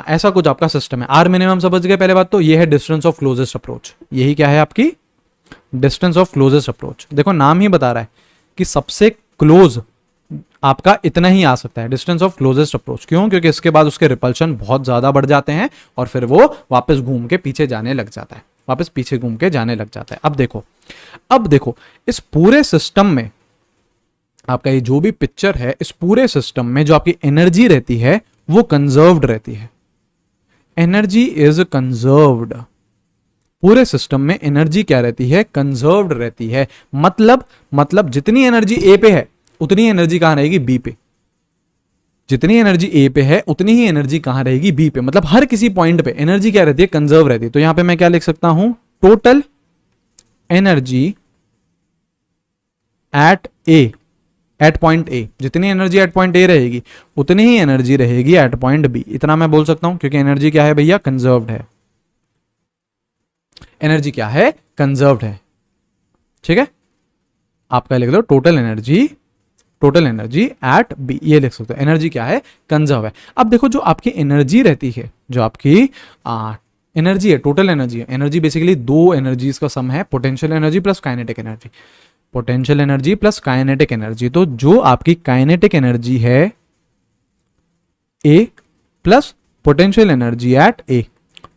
ऐसा कुछ आपका सिस्टम है। आर मिनिमम समझ गए पहले बात तो, ये है डिस्टेंस ऑफ क्लोजेस्ट अप्रोच, यही क्या है आपकी डिस्टेंस ऑफ क्लोजेस्ट अप्रोच। देखो नाम ही बता रहा है कि सबसे क्लोज आपका इतना ही आ सकता है, डिस्टेंस ऑफ क्लोजेस्ट अप्रोच। क्यों, क्योंकि इसके बाद उसके रिपल्शन बहुत ज्यादा बढ़ जाते हैं और फिर वो वापस घूम के पीछे जाने लग जाता है, वापस पीछे घूम के जाने लग जाता है। अब देखो इस पूरे सिस्टम में आपका ये जो भी पिक्चर है, इस पूरे सिस्टम में जो आपकी एनर्जी रहती है वो कंजर्व्ड रहती है, एनर्जी इज कंजर्व्ड। पूरे सिस्टम में एनर्जी क्या रहती है, कंजर्व्ड रहती है। मतलब जितनी एनर्जी ए पे है उतनी एनर्जी कहां रहेगी, बी पे। जितनी एनर्जी ए पे है उतनी ही एनर्जी कहां रहेगी, बी पे। मतलब हर किसी पॉइंट पे एनर्जी क्या रहती है, कंजर्व रहती है। तो यहां पे मैं क्या लिख सकता हूं, total energy at A, at point A. जितनी एनर्जी एट पॉइंट ए रहेगी उतनी ही एनर्जी रहेगी एट पॉइंट बी। इतना मैं बोल सकता हूं क्योंकि एनर्जी क्या है भैया, कंजर्व्ड है। एनर्जी क्या है, कंजर्व्ड है। ठीक है, आपका लिख लो टोटल एनर्जी एट बी, ये लिख सकते हो। एनर्जी क्या है, कंजर्व है। अब देखो जो आपकी एनर्जी रहती है, जो आपकी एनर्जी है, टोटल एनर्जी है। एनर्जी बेसिकली दो एनर्जीज का सम है, potential energy plus kinetic energy. Potential energy plus kinetic energy. तो जो आपकी काइनेटिक एनर्जी है A plus potential energy at A,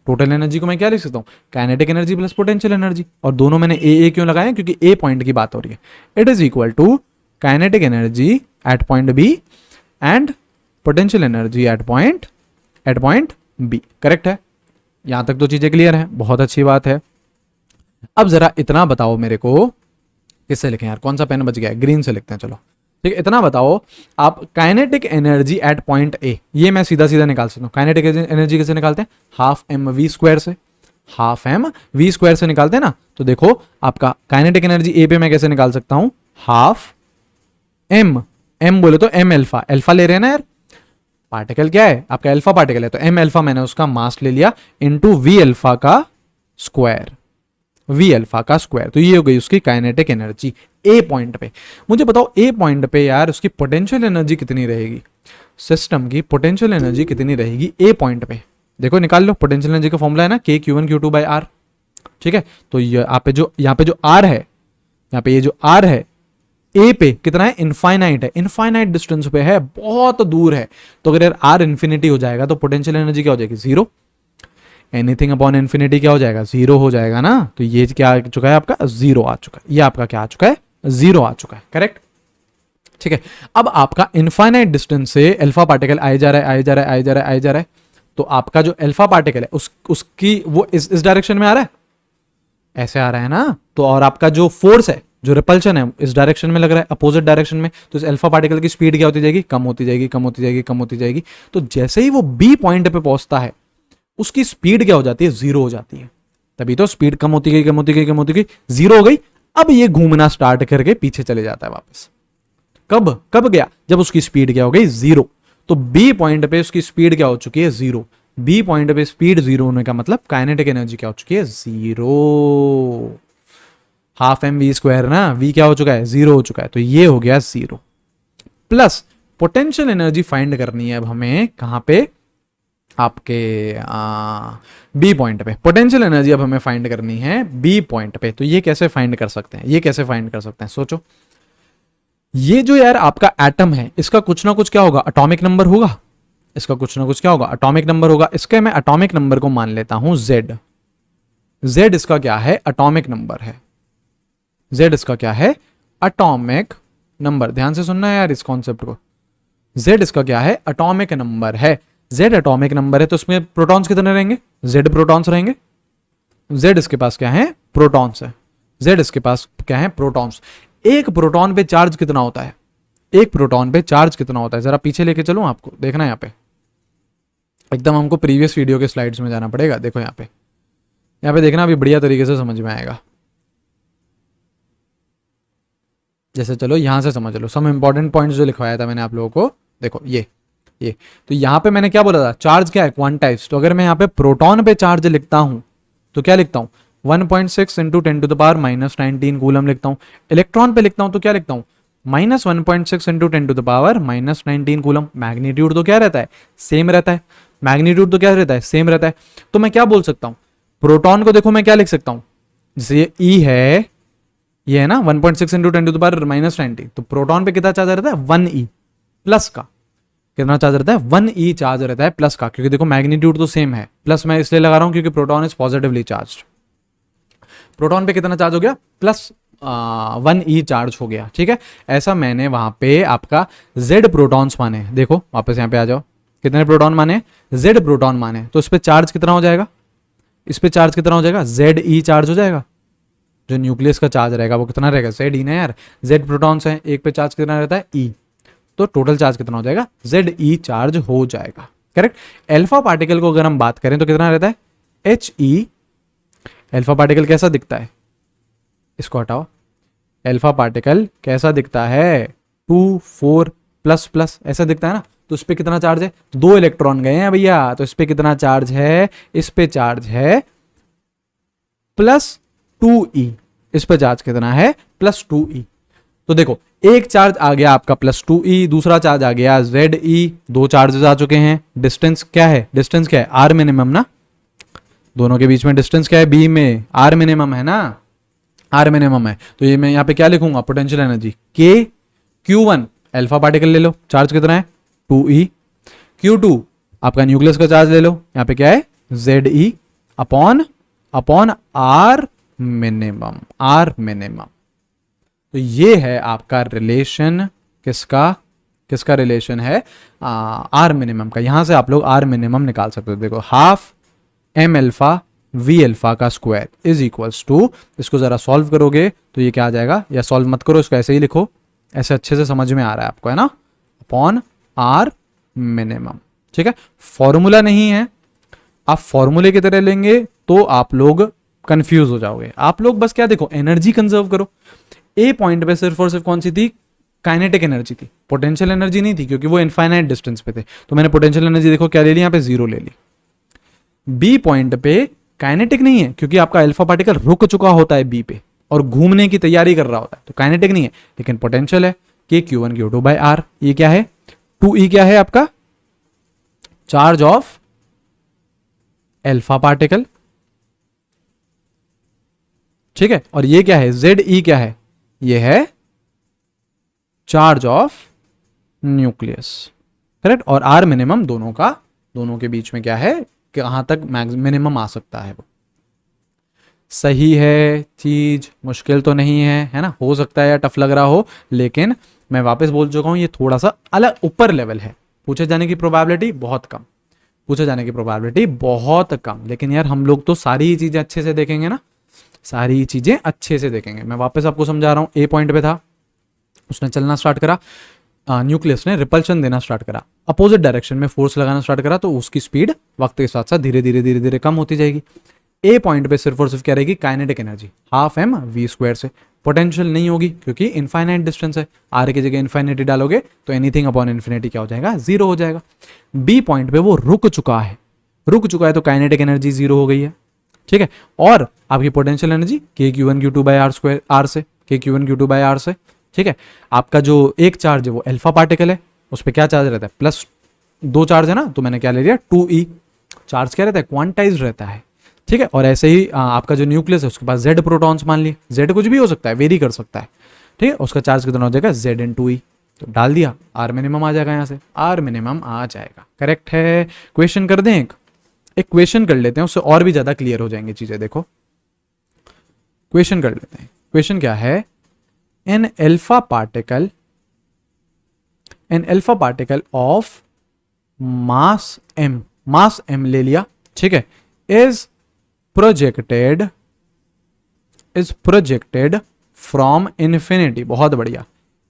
total energy को मैं क्या लिख सकता हूं, kinetic energy plus potential energy. और दोनों मैंने ए क्यों लगाया, क्योंकि ए पॉइंट की बात हो रही है। It is equal to kinetic energy at point B and potential energy at point B. Correct है, यहां तक तो चीजें क्लियर है, बहुत अच्छी बात है। अब जरा इतना बताओ मेरे को, किससे लिखें यार, कौन सा पेन बच गया है, ग्रीन से लिखते हैं चलो। ठीक है, इतना बताओ आप, काइनेटिक एनर्जी एट पॉइंट ए, ये मैं सीधा सीधा निकाल सकता हूं। काइनेटिक एनर्जी कैसे निकालते हैं, हाफ एम वी स्क्वायर से, हाफ एम वी स्क्वायर से निकालते हैं ना। तो देखो आपका काइनेटिक एनर्जी ए पे मैं कैसे निकाल सकता हूं, हाफ एम बोले तो एम अल्फा ले रहे हैं ना यार, पार्टिकल क्या है आपका, अल्फा पार्टिकल है, तो एम अल्फा मैंने उसका मास ले लिया इनटू वी अल्फा का स्क्वायर, तो ये हो गई उसकी काइनेटिक एनर्जी ए पॉइंट पे। मुझे बताओ ए पॉइंट पे यार उसकी पोटेंशियल एनर्जी कितनी रहेगी, सिस्टम की पोटेंशियल एनर्जी कितनी रहेगी ए पॉइंट पे। देखो निकाल लो, पोटेंशियल एनर्जी का फॉर्मूला है ना के Q1 Q2 बाई आर। ठीक है, तो यहाँ पे जो आर है, यहाँ पे ये जो आर है ए पे कितना है, इनफाइनाइट है, इनफाइनाइट डिस्टेंस पे है, बहुत दूर है। तो अगर यार आर इन्फिनिटी हो जाएगा तो पोटेंशियल एनर्जी क्या हो जाएगी, जीरो। एनीथिंग अपॉन इन्फिनिटी क्या हो जाएगा, जीरो हो जाएगा ना। तो ये क्या आ चुका है आपका, जीरो आ चुका है। ये आपका क्या आ चुका है, जीरो आ चुका है। करेक्ट, ठीक है। अब आपका इनफाइनाइट डिस्टेंस से अल्फा पार्टिकल आए जा रहा है, तो आपका जो अल्फा पार्टिकल है उसकी वो इस डायरेक्शन में आ रहा है, ऐसे आ रहा है ना। तो और आपका जो फोर्स है, जो रिपल्शन है, इस डायरेक्शन में लग रहा है, अपोजिट डायरेक्शन में। तो इस अल्फा पार्टिकल की स्पीड क्या होती जाएगी, कम होती जाएगी। तो जैसे ही वो बी पॉइंट पे पहुंचता है उसकी स्पीड क्या हो जाती है, जीरो हो जाती है। तभी तो स्पीड कम होती गई, जीरो हो गई। अब ये घूमना स्टार्ट करके पीछे चले जाता है वापस। कब गया, जब उसकी स्पीड क्या हो गई, जीरो। तो बी पॉइंट पे उसकी स्पीड क्या हो चुकी है, जीरो। बी पॉइंट पे स्पीड जीरो होने का मतलब काइनेटिक एनर्जी क्या हो चुकी है, zero. Half m v square ना, वी क्या हो चुका है, जीरो हो चुका है। तो ये हो गया zero. Plus potential energy find करनी है अब हमें, कहां पे, आपके बी पॉइंट पे। पोटेंशियल एनर्जी अब हमें फाइंड करनी है बी पॉइंट पे। तो ये कैसे फाइंड कर सकते हैं, सोचो। ये जो यार आपका एटम है, इसका कुछ ना कुछ क्या होगा, एटॉमिक नंबर होगा। इसके मैं एटॉमिक नंबर को मान लेता हूं Z इसका क्या है, एटॉमिक नंबर है। एटॉमिक नंबर, ध्यान से सुनना है यार इस कॉन्सेप्ट को। Z इसका क्या है, एटॉमिक नंबर है। Z एटॉमिक नंबर है, तो उसमें प्रोटॉन्स कितने रहेंगे, Z प्रोटॉन्स रहेंगे। Z इसके पास क्या है, प्रोटॉन्स है। एक प्रोटॉन पे चार्ज कितना होता है, जरा पीछे लेके चलूं आपको, देखना यहाँ पे एकदम हमको प्रीवियस वीडियो के स्लाइड्स में जाना पड़ेगा। देखो यहाँ पे देखना, अभी बढ़िया तरीके से समझ में आएगा। जैसे चलो यहां से समझ लो, सम इंपॉर्टेंट पॉइंट्स जो लिखवाया था मैंने आप लोगों को। देखो ये तो यहां पे मैंने क्या बोला था, चार्ज क्या है, क्वांटाइज्ड। तो अगर मैं यहाँ पे प्रोटॉन पे चार्ज लिखता हूं तो क्या लिखता हूं, 1.6 इंटू 10⁻⁻19 कूलम लिखता हूं। इलेक्ट्रॉन पे लिखता हूं तो क्या लिखता हूं, -1.6 इंटू 10⁻⁻19 कूलम। मैग्नीट्यूड तो क्या रहता है, सेम रहता है। तो मैं क्या बोल सकता हूं, प्रोटॉन को देखो मैं क्या लिख सकता हूं, जैसे ये E है, ये है ना 1.6 इंटू 10⁻⁻19। तो प्रोटॉन पे कितना चार्ज रहता है, 1E प्लस का। कितना चार्ज रहता है, 1E चार्ज रहता है प्लस का, क्योंकि देखो मैग्नीट्यूड तो सेम है। प्लस मैं इसलिए लगा रहा हूं क्योंकि proton is positively charged. Proton पे कितना चार्ज हो गया, प्लस 1E चार्ज हो गया। ठीक है, ऐसा मैंने वहां पे आपका Z प्रोटॉन्स माने। देखो वापस यहाँ पे आ जाओ, कितने प्रोटॉन माने, Z प्रोटॉन माने। तो इस पे चार्ज कितना हो जाएगा, इस पे चार्ज कितना हो जाएगा, जेड ई चार्ज हो जाएगा। जो न्यूक्लियस का चार्ज रहेगा वो कितना रहेगा, जेड ई ना यार, जेड प्रोटॉन्स हैं, एक पे चार्ज कितना रहता है, ई, तो टोटल चार्ज कितना हो जाएगा, जेड ई चार्ज हो जाएगा। करेक्ट। अल्फा पार्टिकल को अगर हम बात करें तो कितना रहता है, एच ई। अल्फा पार्टिकल कैसा दिखता है, इसको हटाओ, अल्फा पार्टिकल कैसा दिखता है, 2 4 प्लस प्लस ऐसा दिखता है ना। तो इस पे कितना चार्ज है, 2 इलेक्ट्रॉन गए हैं भैया, तो इस पे कितना चार्ज है, इस पे चार्ज है +2e। इस पे चार्ज कितना है, +2e। तो देखो एक चार्ज आ गया आपका +2e, दूसरा चार्ज आ गया Ze, दो चार्जेस आ चुके हैं। डिस्टेंस क्या है, डिस्टेंस क्या है, आर मिनिमम ना, दोनों के बीच में डिस्टेंस क्या है, बी में आर मिनिमम है ना, आर मिनिमम है। तो ये मैं यहाँ पे क्या लिखूंगा, पोटेंशियल एनर्जी के Q1 अल्फा पार्टिकल ले लो, चार्ज कितना है 2e, Q2 आपका न्यूक्लियस का चार्ज ले लो, यहाँ पे क्या है Ze upon r minimum, r minimum. तो ये है आपका रिलेशन, किसका रिलेशन है, आर मिनिमम का। यहां से आप लोग आर मिनिमम निकाल सकते हो। देखो half m alpha v alpha का स्क्वायर इज इक्वल्स टू, इसको जरा सॉल्व करोगे तो ये क्या आ जाएगा, या सॉल्व मत करो, इसको ऐसे ही लिखो, ऐसे अच्छे से समझ में आ रहा है आपको, है ना, अपॉन आर मिनिमम। ठीक है, फॉर्मूला नहीं है, आप फॉर्मूले की तरह लेंगे तो आप लोग कंफ्यूज हो जाओगे। आप लोग बस क्या देखो, एनर्जी कंजर्व करो। ए पॉइंट पे सिर्फ और सिर्फ कौन सी थी, काइनेटिक एनर्जी थी, पोटेंशियल एनर्जी नहीं थी, क्योंकि वो इनफाइनाइट डिस्टेंस पे थे। तो मैंने पोटेंशियल एनर्जी देखो क्या ले ली, यहाँ पे 0 ले ली। बी पॉइंट पे काइनेटिक नहीं है, क्योंकि आपका अल्फा पार्टिकल रुक चुका होता है बी पे और घूमने की तैयारी कर रहा होता है, तो काइनेटिक नहीं है, लेकिन पोटेंशियल है कि Q1 Q2 बाय आर। ये क्या है, 2e क्या है आपका, चार्ज ऑफ अल्फा पार्टिकल। ठीक है, और ये क्या है, Ze क्या है, ये है चार्ज ऑफ न्यूक्लियस। करेक्ट। और आर मिनिमम दोनों के बीच में क्या है, कहां तक मिनिमम आ सकता है वो। सही है चीज, मुश्किल तो नहीं है ना, हो सकता है या टफ लग रहा हो, लेकिन मैं वापस बोल चुका हूं ये थोड़ा सा अलग ऊपर लेवल है। पूछे जाने की प्रोबेबिलिटी बहुत कम, पूछे जाने की प्रोबेबिलिटी बहुत कम, लेकिन यार हम लोग तो सारी ही चीजें अच्छे से देखेंगे ना, सारी चीजें अच्छे से देखेंगे। मैं वापस आपको समझा रहा हूं, ए पॉइंट पे था, उसने चलना स्टार्ट करा, न्यूक्लियस ने रिपल्शन देना स्टार्ट करा, अपोजिट डायरेक्शन में फोर्स लगाना स्टार्ट करा, तो उसकी स्पीड वक्त के साथ साथ धीरे धीरे कम होती जाएगी। ए पॉइंट पे सिर्फ और सिर्फ क्या रहेगी, kinetic energy half m v square से। पोटेंशियल नहीं होगी क्योंकि इनफाइनाइट डिस्टेंस है, आर की जगह इन्फिनिटी डालोगे तो एनीथिंग अपॉन इन्फिनिटी क्या हो जाएगा, 0 हो जाएगा। बी पॉइंट पे वो रुक चुका है तो काइनेटिक एनर्जी 0 हो गई है। ठीक है, और आपकी पोटेंशियल एनर्जी के Q1 Q2 bye are square, are से के Q1 Q2 बाय आर से। ठीक है, आपका जो एक चार्ज है वो अल्फा पार्टिकल है, उस पर क्या चार्ज रहता है, +2 चार्ज है ना, तो मैंने क्या ले लिया 2e। चार्ज क्या रहता है, क्वांटाइज रहता है। ठीक है, और ऐसे ही आपका जो न्यूक्लियस है उसके पास Z प्रोटॉन्स मान लिए, Z कुछ भी हो सकता है, वेरी कर सकता है। ठीक है, उसका चार्ज कितना हो जाएगा, Z/2e। तो डाल दिया, आर मिनिमम आ जाएगा, यहाँ से आर मिनिमम आ जाएगा। करेक्ट है। क्वेश्चन कर दें, एक क्वेश्चन कर लेते हैं, उससे और भी ज्यादा क्लियर हो जाएंगे चीजें। देखो क्वेश्चन कर लेते हैं। क्वेश्चन क्या है, an alpha particle of mass m ले लिया। ठीक है, इज प्रोजेक्टेड फ्रॉम इन्फिनिटी, बहुत बढ़िया,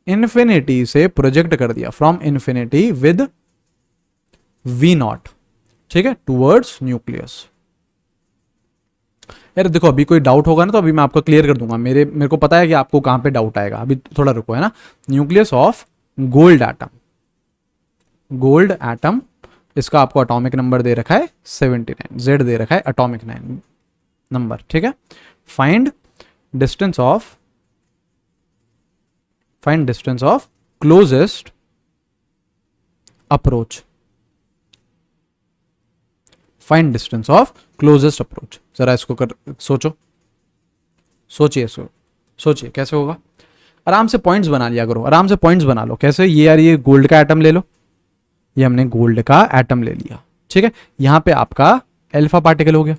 इन्फिनिटी से प्रोजेक्ट कर दिया, फ्रॉम इन्फिनिटी विद v0। ठीक है, टूवर्ड्स न्यूक्लियस। यार देखो अभी कोई डाउट होगा ना तो अभी मैं आपको क्लियर कर दूंगा, मेरे को पता है कि आपको कहां पे डाउट आएगा, अभी थोड़ा रुको, है ना। न्यूक्लियस ऑफ गोल्ड एटम, इसका आपको एटॉमिक नंबर दे रखा है 79, Z दे रखा है एटॉमिक नंबर। ठीक है, find distance of closest approach, find distance of closest approach. जरा इसको सोचिए कैसे होगा। आराम से पॉइंट्स बना लिया करो, आराम से पॉइंट्स बना लो। कैसे, ये यार ये गोल्ड का एटम ले लो, ये हमने गोल्ड का एटम ले लिया। ठीक है, यहां पे आपका अल्फा पार्टिकल हो गया,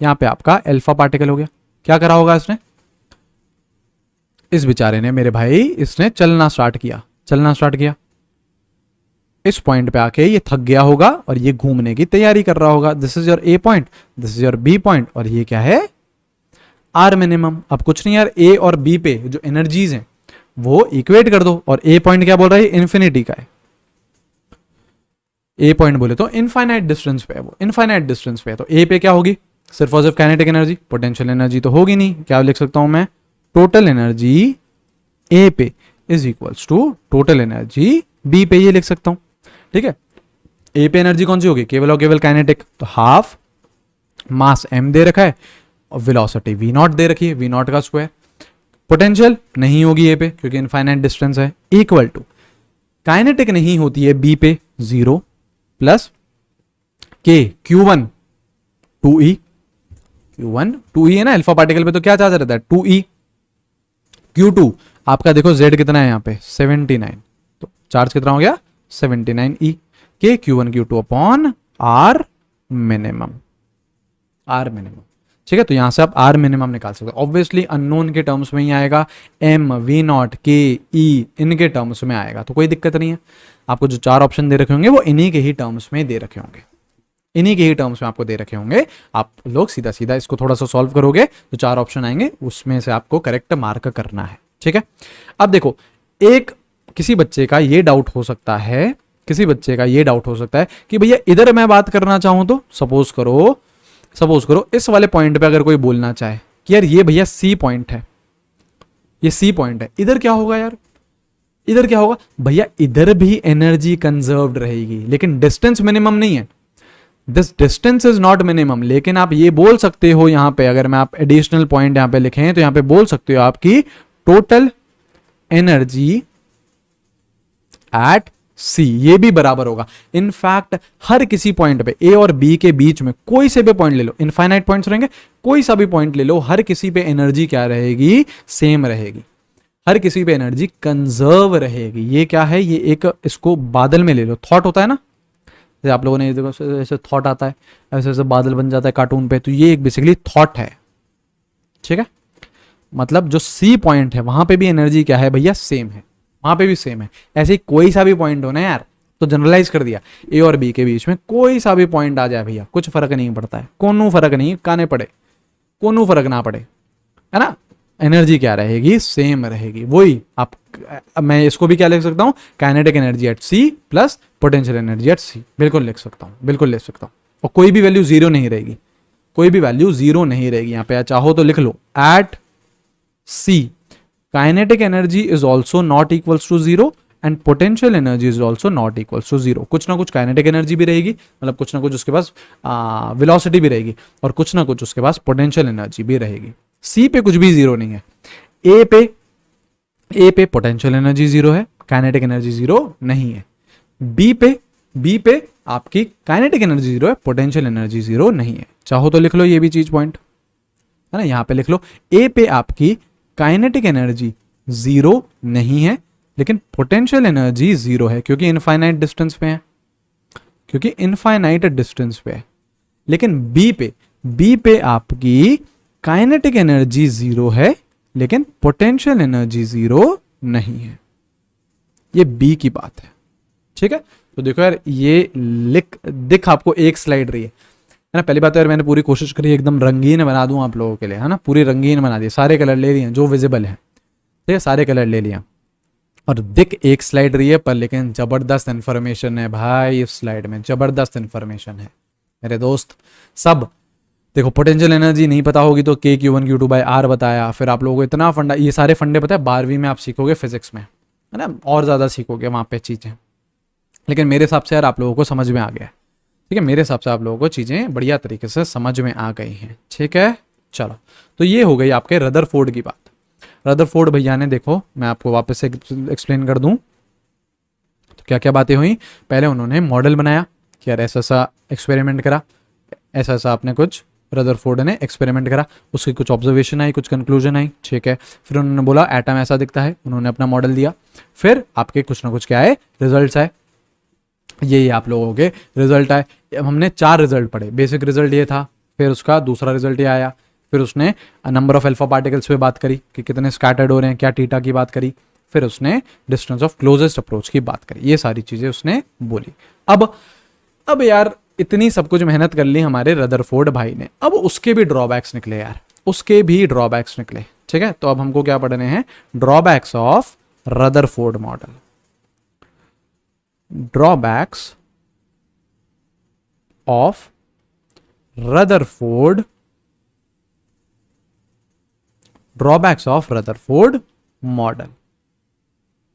यहां पे आपका अल्फा पार्टिकल हो गया। क्या करा होगा इसने, इस बेचारे ने, मेरे भाई, इसने चलना स्टार्ट किया। इस पॉइंट पे आके ये थक गया होगा और ये घूमने की तैयारी कर रहा होगा। This is your A point, this is your B point, और ये क्या है, आर मिनिमम। अब कुछ नहीं यार, ए और बी पे जो एनर्जीज हैं वो इक्वेट कर दो, और ए पॉइंट क्या बोल रहा है, इन्फिनिटी का है। ए पॉइंट बोले तो इनफाइनाइट डिस्टेंस पे है, वो इनफाइनाइट डिस्टेंस पे है, तो ए पे क्या होगी, सिर्फ और सिर्फ काइनेटिक एनर्जी, पोटेंशियल एनर्जी तो होगी नहीं। क्या लिख सकता हूं मैं, टोटल एनर्जी ए पे is equals to total energy B पे, ये लिख सकता हूं। ठीक है, ए पे एनर्जी कौन सी होगी, केवल और केवल काइनेटिक, तो हाफ मास m दे रखा है और वेलोसिटी v नॉट दे रखी है, v नॉट का स्क्वायर। पोटेंशियल नहीं होगी ए पे क्योंकि इनफाइनाइट डिस्टेंस है, इक्वल टू काइनेटिक नहीं होती है बी पे 0 प्लस के Q1 2e, Q1 2e है ना, अल्फा पार्टिकल पे तो क्या चार्ज रहता है 2e। Q2 आपका देखो z कितना है यहाँ पे 79, तो चार्ज कितना हो गया 79e, के Q1 Q2 upon r minimum, r minimum. ठीक है, तो यहां से आप आर मिनिमम निकाल सकते हो। ऑब्वियसली अननोन के टर्म्स में ही आएगा, एम वी नॉट के ई इनके टर्म्स में आएगा, तो कोई दिक्कत नहीं है। आपको जो 4 ऑप्शन दे रखे होंगे वो इन्हीं के ही टर्म्स में दे रखे होंगे, इन्हीं के ही टर्म्स में आपको दे रखे होंगे। आप लोग सीधा सीधा इसको थोड़ा सा सॉल्व करोगे तो 4 ऑप्शन आएंगे, उसमें से आपको करेक्ट मार्क करना है। ठीक है, अब देखो, एक किसी बच्चे का ये डाउट हो सकता है, किसी बच्चे का ये डाउट हो सकता है कि भैया इधर मैं बात करना चाहूं तो सपोज करो इस वाले पॉइंट पे अगर कोई बोलना चाहे कि यार ये भैया सी पॉइंट है, ये सी पॉइंट है, इधर क्या होगा यार, इधर क्या होगा भैया, इधर भी एनर्जी कंजर्व्ड रहेगी लेकिन डिस्टेंस मिनिमम नहीं है, this distance is not minimum. लेकिन आप ये बोल सकते हो यहां पे, अगर मैं आप एडिशनल पॉइंट यहां पे लिखें तो यहां पे बोल सकते हो आपकी टोटल एनर्जी एट सी, ये भी बराबर होगा। इनफैक्ट हर किसी पॉइंट पे ए और बी के बीच में कोई से भी पॉइंट ले लो, इनफाइनाइट पॉइंट्स रहेंगे, कोई सा भी पॉइंट ले लो, हर किसी पे एनर्जी क्या रहेगी, सेम रहेगी, हर किसी पे एनर्जी कंजर्व रहेगी। ये क्या है, ये एक, इसको बादल में ले लो, थॉट होता है ना, जैसे आप लोगों ने देखो ऐसे थॉट आता है, ऐसे ऐसे बादल बन जाता है कार्टून पे, तो ये एक बेसिकली थॉट है। ठीक है, मतलब जो सी पॉइंट है वहां पे भी एनर्जी क्या है भैया, सेम है, वहां पे भी सेम है। ऐसे ही कोई सा भी पॉइंट हो ना यार, तो जनरलाइज कर दिया, ए और बी के बीच में कोई सा भी पॉइंट आ जाए भैया, कुछ फर्क नहीं पड़ता है, कोनो फर्क नहीं, काने पड़े, कोनो फर्क ना पड़े, है ना, एनर्जी क्या रहेगी, सेम रहेगी। वही आप, मैं इसको भी क्या लिख सकता हूं, kinetic energy at C plus potential energy at C, बिल्कुल लिख सकता हूं, बिल्कुल लिख सकता हूं। और कोई भी वैल्यू 0 नहीं रहेगी, कोई भी वैल्यू 0 नहीं रहेगी यहां पे, चाहो तो लिख लो at C kinetic energy is also not equals to 0 and potential energy is also not equals to 0। कुछ ना कुछ काइनेटिक एनर्जी भी रहेगी, मतलब कुछ ना कुछ उसके पास वेलोसिटी भी रहेगी, और कुछ ना कुछ उसके पास पोटेंशियल एनर्जी भी रहेगी। सी पे कुछ भी 0 नहीं है, ए पे पोटेंशियल एनर्जी 0 है, काइनेटिक एनर्जी 0 नहीं है। बी पे आपकी काइनेटिक एनर्जी 0 है, पोटेंशियल एनर्जी 0 नहीं है। चाहो तो लिख लो ये भी चीज पॉइंट, है ना, यहां पे लिख लो, ए पे आपकी काइनेटिक एनर्जी 0 नहीं है लेकिन पोटेंशियल एनर्जी 0 है, क्योंकि इनफाइनाइट डिस्टेंस पे है, क्योंकि इनफाइनाइट डिस्टेंस पे है। लेकिन बी पे आपकी काइनेटिक एनर्जी 0 है लेकिन पोटेंशियल एनर्जी 0 नहीं है। ये बी की बात है। ठीक है, तो देखो यार, ये दिख आपको एक स्लाइड रही है ना। पहली बात तो यार मैंने पूरी कोशिश करी एकदम रंगीन बना दूं आप लोगों के लिए, है ना, पूरी रंगीन बना दी, सारे कलर ले लिए जो विजिबल है, ठीक है, सारे कलर ले लिया, और दिख एक स्लाइड रही है पर लेकिन जबरदस्त इंफॉर्मेशन है भाई, इस स्लाइड में जबरदस्त इंफॉर्मेशन है मेरे दोस्त। सब देखो, पोटेंशियल एनर्जी नहीं पता होगी तो के Q1 Q2 बाय आर बताया, फिर आप लोगों को इतना फंडा, ये सारे फंडे पता है 12वीं में आप सीखोगे फिजिक्स में, है ना, और ज्यादा सीखोगे वहां पे चीजें, लेकिन मेरे हिसाब से यार आप लोगों को समझ में आ गया है। ठीक है, मेरे हिसाब से आप लोगों को चीजें बढ़िया तरीके से समझ में आ गई हैं। ठीक है, चलो, तो ये हो गई आपके रदरफोर्ड की बात। रदरफोर्ड भैया ने, देखो मैं आपको वापस से एक्सप्लेन कर दूं तो क्या क्या बातें हुई। पहले उन्होंने मॉडल बनाया कि यार ऐसा ऐसा एक्सपेरिमेंट करा, ऐसा ऐसा आपने कुछ, रदरफोर्ड ने एक्सपेरिमेंट करा, उसकी कुछ ऑब्जर्वेशन आई, कुछ कंक्लूजन आई। ठीक है, फिर उन्होंने बोला एटम ऐसा दिखता है, उन्होंने अपना मॉडल दिया, फिर आपके कुछ ना कुछ क्या आए, रिजल्ट्स आए। ये आप लोगों के रिजल्ट आए। हमने 4 रिजल्ट पढ़े, बेसिक रिजल्ट ये था, फिर उसका दूसरा रिजल्ट ये आया, फिर उसने नंबर ऑफ अल्फा पार्टिकल्स पे बात करी कि कितने स्कैटर्ड हो रहे हैं, क्या थीटा की बात करी, फिर उसने डिस्टेंस ऑफ क्लोजेस्ट अप्रोच की बात करी, ये सारी चीजें उसने बोली। अब यार इतनी सब कुछ मेहनत कर ली हमारे रदरफोर्ड भाई ने, अब उसके भी ड्रॉबैक्स निकले यार, उसके भी ड्रॉबैक्स निकले। ठीक है, तो अब हमको क्या पढ़ने हैं, drawbacks of Rutherford model. Drawbacks of Rutherford, drawbacks of Rutherford model.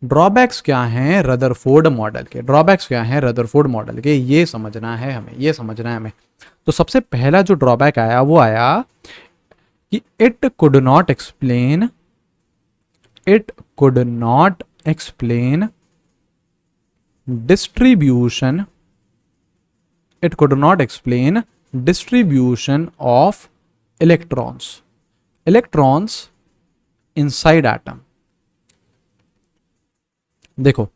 Drawbacks क्या हैं रदरफोर्ड मॉडल के, ड्रॉबैक्स क्या हैं रदरफोर्ड मॉडल के, ये समझना है हमें, ये समझना है हमें। तो सबसे पहला जो ड्रॉबैक आया वो आया कि it could not explain distribution, it could not explain distribution of electrons inside atom। देखो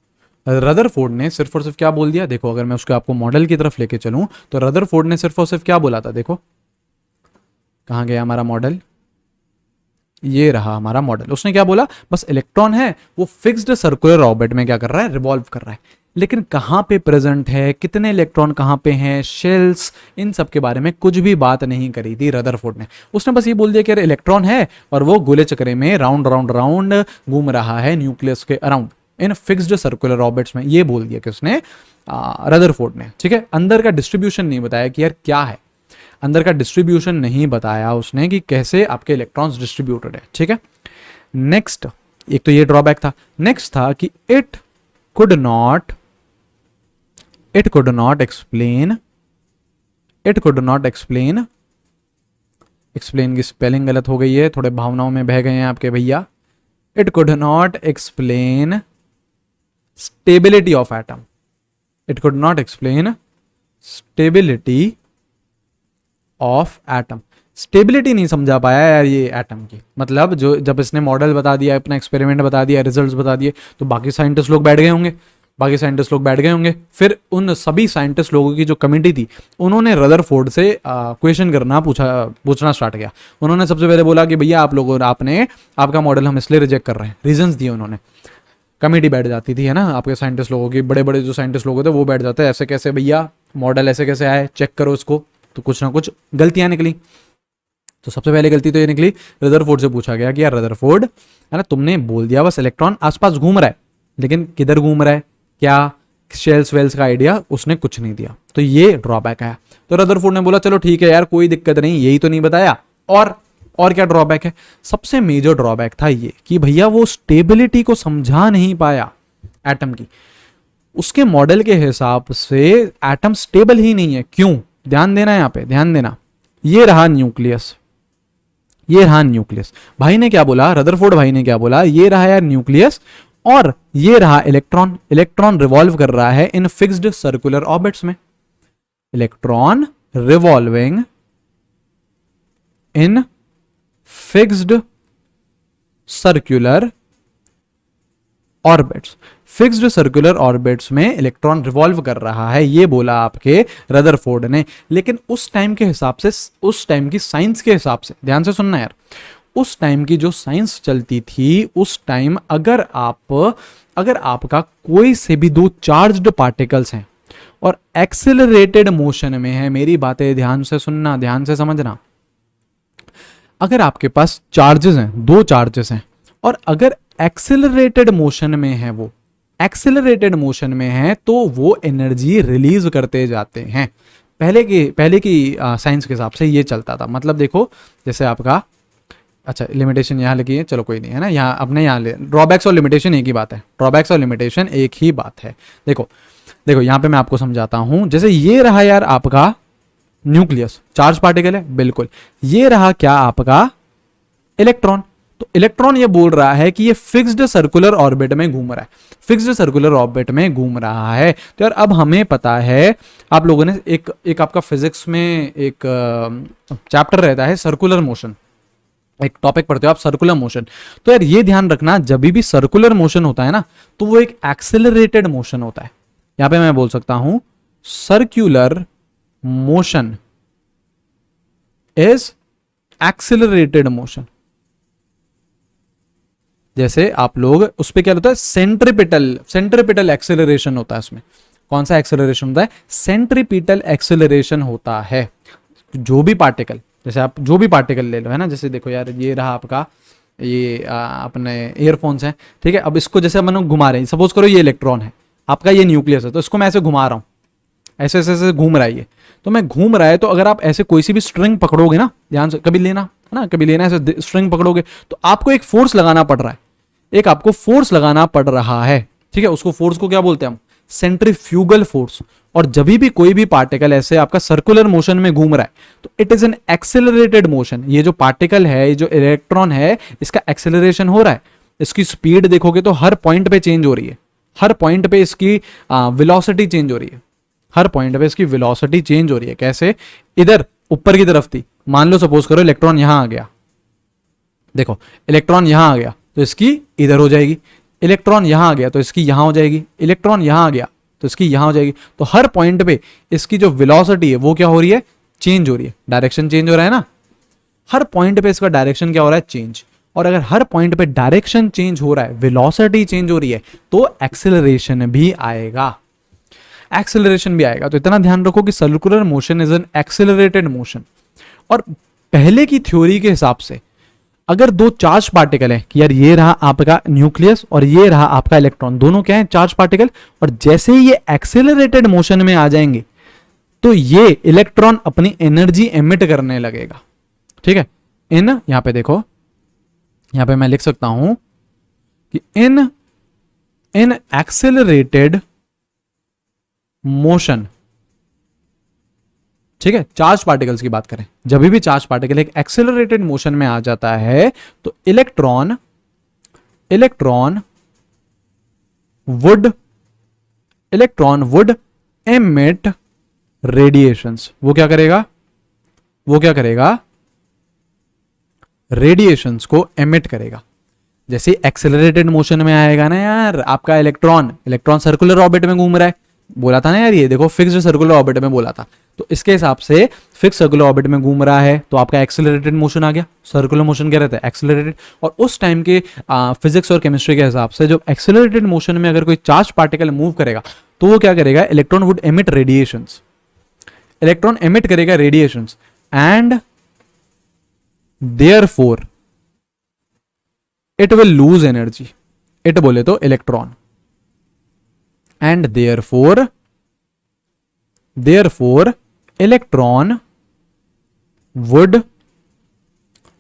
रदरफोर्ड ने सिर्फ और सिर्फ क्या बोल दिया, देखो अगर मैं उसको आपको मॉडल की तरफ लेके चलूं तो रदरफोर्ड ने सिर्फ और सिर्फ क्या बोला था, देखो कहां गया हमारा मॉडल, ये रहा हमारा मॉडल। उसने क्या बोला, बस इलेक्ट्रॉन है वो फिक्स्ड सर्कुलर ऑर्बिट में क्या कर रहा है, रिवॉल्व कर रहा है, लेकिन कहां पे प्रेजेंट है, कितने इलेक्ट्रॉन कहां पे हैं, शेल्स, इन सब के बारे में कुछ भी बात नहीं करी थी रदरफोर्ड ने। उसने बस ये बोल दिया कि अरे इलेक्ट्रॉन है और वो गोले चक्रे में राउंड राउंड राउंड घूम रहा है न्यूक्लियस के around in fixed circular orbits में, ये बोल दिया कि उसने रदरफोर्ड ने। ठीक है, अंदर का डिस्ट्रीब्यूशन नहीं बताया कि यार क्या है, अंदर का डिस्ट्रीब्यूशन नहीं बताया उसने कि कैसे आपके इलेक्ट्रॉन्स डिस्ट्रीब्यूटेड है। ठीक है, नेक्स्ट, एक तो ये ड्रॉबैक था। नेक्स्ट था कि इट कुड नॉट एक्सप्लेन की स्पेलिंग गलत हो गई है, थोड़े भावनाओं में बह गए हैं आपके भैया। It could not explain stability of atom, it could not explain stability of atom. Stability नहीं समझा पाया यार ये एटम की, मतलब जो जब इसने मॉडल बता दिया, अपना एक्सपेरिमेंट बता दिया, रिजल्ट्स बता दिए, तो बाकी साइंटिस्ट लोग बैठ गए होंगे, फिर उन सभी साइंटिस्ट लोगों की जो कमेटी थी उन्होंने रदरफोर्ड से क्वेश्चन करना पूछना स्टार्ट किया। उन्होंने सबसे पहले बोला कि भैया आपका मॉडल हम इसलिए रिजेक्ट कर रहे हैं, रीजंस दिए उन्होंने। कमेटी बैठ जाती थी है ना आपके साइंटिस्ट लोगों की, बड़े बड़े जो साइंटिस्ट लोग होते वो बैठ जाते हैं, ऐसे कैसे भैया मॉडल ऐसे कैसे आए, चेक करो इसको। तो कुछ ना कुछ गलतियां निकली। तो सबसे पहले गलती तो ये निकली, रदरफोर्ड से पूछा गया कि यार रदरफोर्ड है ना, तुमने बोल दिया बस इलेक्ट्रॉन आसपास घूम रहा है, लेकिन किधर घूम रहा है, क्या शेल्स वेल्स का आइडिया उसने कुछ नहीं दिया। तो ये ड्रॉबैक आया। तो रदरफोर्ड ने बोला चलो ठीक है यार कोई दिक्कत नहीं, यही तो नहीं बताया, और क्या ड्रॉबैक है। सबसे मेजर ड्रॉबैक था ये कि भैया वो स्टेबिलिटी को समझा नहीं पाया एटम की। उसके मॉडल के हिसाब से एटम स्टेबल ही नहीं है। क्यों, ध्यान देना, यहां पे ध्यान देना। ये रहा न्यूक्लियस, भाई ने क्या बोला, रदरफोर्ड भाई ने क्या बोला, ये रहा यार न्यूक्लियस और ये रहा इलेक्ट्रॉन रिवॉल्व कर रहा है इन फिक्स्ड सर्कुलर ऑर्बिट्स में, electron revolving in fixed circular orbits, fixed circular orbits में इलेक्ट्रॉन रिवॉल्व कर रहा है, ये बोला आपके रदरफोर्ड ने। लेकिन उस टाइम के हिसाब से, उस टाइम की साइंस के हिसाब से, ध्यान से सुनना यार, उस टाइम की जो साइंस चलती थी, उस टाइम अगर आपका कोई से भी दो चार्ज्ड पार्टिकल्स हैं और एक्सेलरेटेड मोशन में है, मेरी बातें ध्यान से सुनना, ध्यान से समझना, अगर आपके पास चार्जेस हैं, दो चार्जेस हैं, और अगर एक्सेलरेटेड मोशन में है, वो एक्सेलरेटेड मोशन में है, तो वो एनर्जी रिलीज करते जाते हैं। पहले की साइंस के हिसाब से ये चलता था। मतलब देखो जैसे आपका, अच्छा लिमिटेशन यहाँ लिखी है, चलो कोई नहीं है ना, यहाँ अपने यहाँ ले, ड्रॉबैक्स और लिमिटेशन एक ही बात है, ड्रॉबैक्स और लिमिटेशन एक ही बात है। देखो यहाँ पे मैं आपको समझाता हूं। जैसे ये रहा यार आपका न्यूक्लियस, चार्ज पार्टिकल है बिल्कुल, ये रहा क्या आपका इलेक्ट्रॉन। तो इलेक्ट्रॉन ये बोल रहा है कि ये फिक्स्ड सर्कुलर ऑर्बिट में घूम रहा है, फिक्स्ड सर्कुलर ऑर्बिट में घूम रहा है। तो यार अब हमें पता है, आप लोगों ने एक आपका फिजिक्स में एक चैप्टर रहता है सर्कुलर मोशन, एक टॉपिक पढ़ते हो आप सर्कुलर मोशन। तो यार ये ध्यान रखना, जब भी सर्कुलर मोशन होता है ना, तो वो एक एक्सेलरेटेड मोशन होता है। यहां पे मैं बोल सकता हूं circular motion is accelerated motion. जैसे आप लोग उस पे क्या होता है, सेंट्रीपिटल एक्सेलरेशन होता है उसमें। कौन सा एक्सेलरेशन होता है? सेंट्रीपिटल एक्सेलरेशन होता है। जो भी पार्टिकल, जैसे आप जो भी पार्टिकल ले लो, है ना, जैसे देखो यार ये रहा आपका ये अपने ईयरफोन्स हैं, ठीक है। अब इसको जैसे हम घुमा रहे हैं, सपोज करो ये इलेक्ट्रॉन है, आपका ये न्यूक्लियस है, तो इसको मैं ऐसे घुमा रहा हूँ, ऐसे ऐसे ऐसे घूम रहा है ये, तो मैं घूम रहा है, तो अगर आप ऐसे कोई सी भी स्ट्रिंग पकड़ोगे ना, ध्यान से कभी लेना है ना, कभी लेना, ऐसे स्ट्रिंग पकड़ोगे तो आपको एक फोर्स लगाना पड़ रहा है, एक आपको फोर्स लगाना पड़ रहा है, ठीक है। उसको फोर्स को क्या बोलते हैं हम? Centrifugal force. और जब भी कोई भी पार्टिकल ऐसे आपका सर्कुलर मोशन में घूम रहा है तो it is an accelerated motion. ये जो पार्टिकल है, ये जो इलेक्ट्रॉन है, इसका एक्सेलरेशन हो रहा है। इसकी स्पीड देखोगे तो हर पॉइंट पे चेंज हो रही है, हर पॉइंट पे इसकी वेलोसिटी चेंज हो रही है, हर पॉइंट पे इसकी वेलोसिटी चेंज हो रही है। कैसे? इधर ऊपर की तरफ थी, मान लो सपोज करो इलेक्ट्रॉन यहां आ गया, देखो इलेक्ट्रॉन यहां आ गया तो इसकी इधर हो जाएगी, इलेक्ट्रॉन यहां आ गया तो इसकी यहां हो जाएगी, इलेक्ट्रॉन यहां आ गया तो इसकी यहां हो जाएगी। तो हर पॉइंट पे इसकी जो वेलोसिटी है वो क्या हो रही है? चेंज हो रही है, डायरेक्शन चेंज हो रहा है ना। हर पॉइंट पे इसका डायरेक्शन क्या हो रहा है? चेंज। और अगर हर पॉइंट पे डायरेक्शन चेंज हो रहा है, वेलोसिटी चेंज हो रही है, तो एक्सेलरेशन भी आएगा, एक्सेलरेशन भी आएगा। तो इतना ध्यान रखो कि circular motion is an accelerated motion. और पहले की थ्योरी के हिसाब से अगर दो चार्ज पार्टिकल है कि यार ये रहा आपका न्यूक्लियस और ये रहा आपका इलेक्ट्रॉन, दोनों क्या है? Charge particle. और जैसे ही ये एक्सेलरेटेड मोशन में आ जाएंगे तो ये इलेक्ट्रॉन अपनी एनर्जी एमिट करने लगेगा, ठीक है। यहां पे देखो, यहां पे मैं लिख सकता हूं कि इन एक्सेलरेटेड मोशन, ठीक है, चार्ज पार्टिकल्स की बात करें, जब भी चार्ज पार्टिकल एक एक्सेलरेटेड मोशन में आ जाता है तो इलेक्ट्रॉन वुड एमिट रेडिएशंस। वो क्या करेगा? रेडिएशंस को एमिट करेगा। जैसे एक्सेलरेटेड मोशन में आएगा ना यार आपका इलेक्ट्रॉन सर्कुलर ऑर्बिट में घूम रहा है, बोला था ना यार, ये देखो फिक्स्ड सर्कुलर ऑर्बिट में बोला था। तो इसके हिसाब से फिक्स सर्कुलर ऑर्बिट में घूम रहा है तो आपका एक्सेलरेटेड मोशन आ गया। सर्कुलर मोशन क्या रहता है? एक्सेलरेटेड। और उस टाइम के फिजिक्स और केमिस्ट्री के हिसाब से जो एक्सेलरेटेड मोशन में अगर कोई चार्ज पार्टिकल मूव करेगा तो वो क्या करेगा? Electron would emit radiations, electron emit करेगा radiations, and therefore it will lose energy. It बोले तो electron, and therefore electron would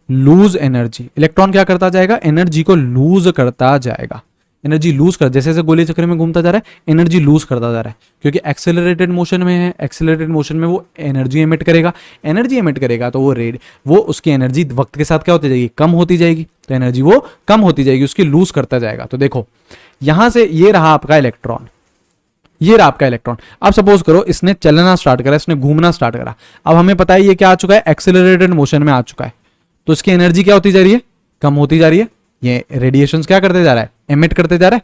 lose energy. Electron क्या करता जाएगा? एनर्जी को लूज करता जाएगा। एनर्जी लूज कर, जैसे जैसे गोली चक्र में घूमता जा रहा है एनर्जी लूज करता जा रहा है, क्योंकि एक्सेलरेटेड मोशन में है। एक्सेलरेटेड मोशन में वो एनर्जी एमिट करेगा, तो वो उसकी एनर्जी वक्त के साथ क्या होती जाएगी? कम होती जाएगी। तो एनर्जी वो कम होती जाएगी, उसकी लूज करता जाएगा। तो देखो यहां से ये रहा आपका इलेक्ट्रॉन, ये रहा आपका इलेक्ट्रॉन। अब सपोज करो इसने चलना स्टार्ट करा, इसने घूमना स्टार्ट करा। अब हमें पता है ये क्या आ चुका है? एक्सेलरेटेड मोशन में आ चुका है। तो इसकी एनर्जी क्या होती जा रही है? कम होती जा रही है। ये रेडिएशंस क्या करते जा रहा है? एमिट करते जा रहा है।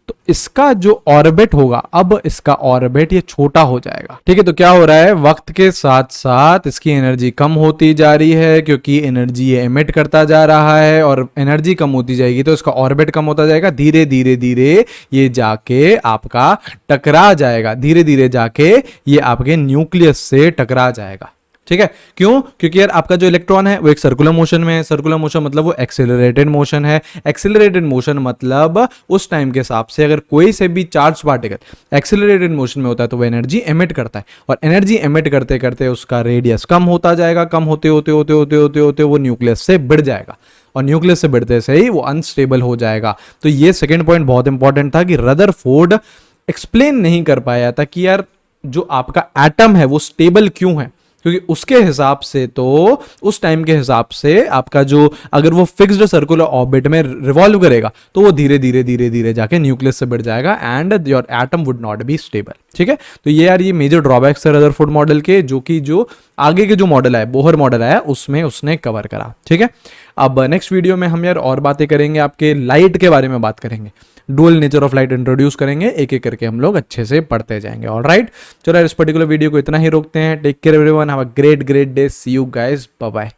तो इसका जो ऑर्बिट होगा, अब इसका ऑर्बिट ये छोटा हो जाएगा, ठीक है। तो क्या हो रहा है? वक्त के साथ साथ इसकी एनर्जी कम होती जा रही है, क्योंकि एनर्जी ये एमिट करता जा रहा है, और एनर्जी कम होती जाएगी तो इसका ऑर्बिट कम होता जाएगा। धीरे धीरे धीरे ये जाके आपका टकरा जाएगा, धीरे धीरे जाके ये आपके न्यूक्लियस से टकरा जाएगा, ठीक है। क्यों? क्योंकि यार आपका जो इलेक्ट्रॉन है वो एक सर्कुलर मोशन में है। सर्कुलर मोशन मतलब वो एक्सेलरेटेड मोशन है। एक्सेलरेटेड मोशन मतलब उस टाइम के हिसाब से अगर कोई से भी चार्ज पार्टिकल एक्सेलरेटेड मोशन में होता है तो वो एनर्जी एमिट करता है, और एनर्जी एमिट करते करते उसका रेडियस कम होता जाएगा। कम होते होते होते होते होते होते वो न्यूक्लियस से बढ़ जाएगा, और न्यूक्लियस से बढ़ते से ही वो अनस्टेबल हो जाएगा। तो ये सेकेंड पॉइंट बहुत इंपॉर्टेंट था कि रदरफोर्ड एक्सप्लेन नहीं कर पाया था कि यार जो आपका एटम है वो स्टेबल क्यों है, क्योंकि उसके हिसाब से तो उस टाइम के हिसाब से आपका जो अगर वो फिक्स्ड सर्कुलर ऑर्बिट में रिवॉल्व करेगा तो वो धीरे धीरे धीरे धीरे जाके न्यूक्लियस से बढ़ जाएगा, and your atom would not be stable, ठीक है। तो ये यार ये मेजर ड्रॉबैक्स है रदरफोर्ड मॉडल के, जो कि जो आगे के जो मॉडल है, बोहर मॉडल आया, उसमें उसने कवर करा, ठीक है। अब नेक्स्ट वीडियो में हम यार और बातें करेंगे, आपके लाइट के बारे में बात करेंगे, dual nature of light introduce करेंगे, एक एक करके हम लोग अच्छे से पढ़ते जाएंगे। ऑलराइट, चलो इस पर्टिकुलर वीडियो को इतना ही रोकते हैं। Take care everyone, have a great day, see you guys, bye bye.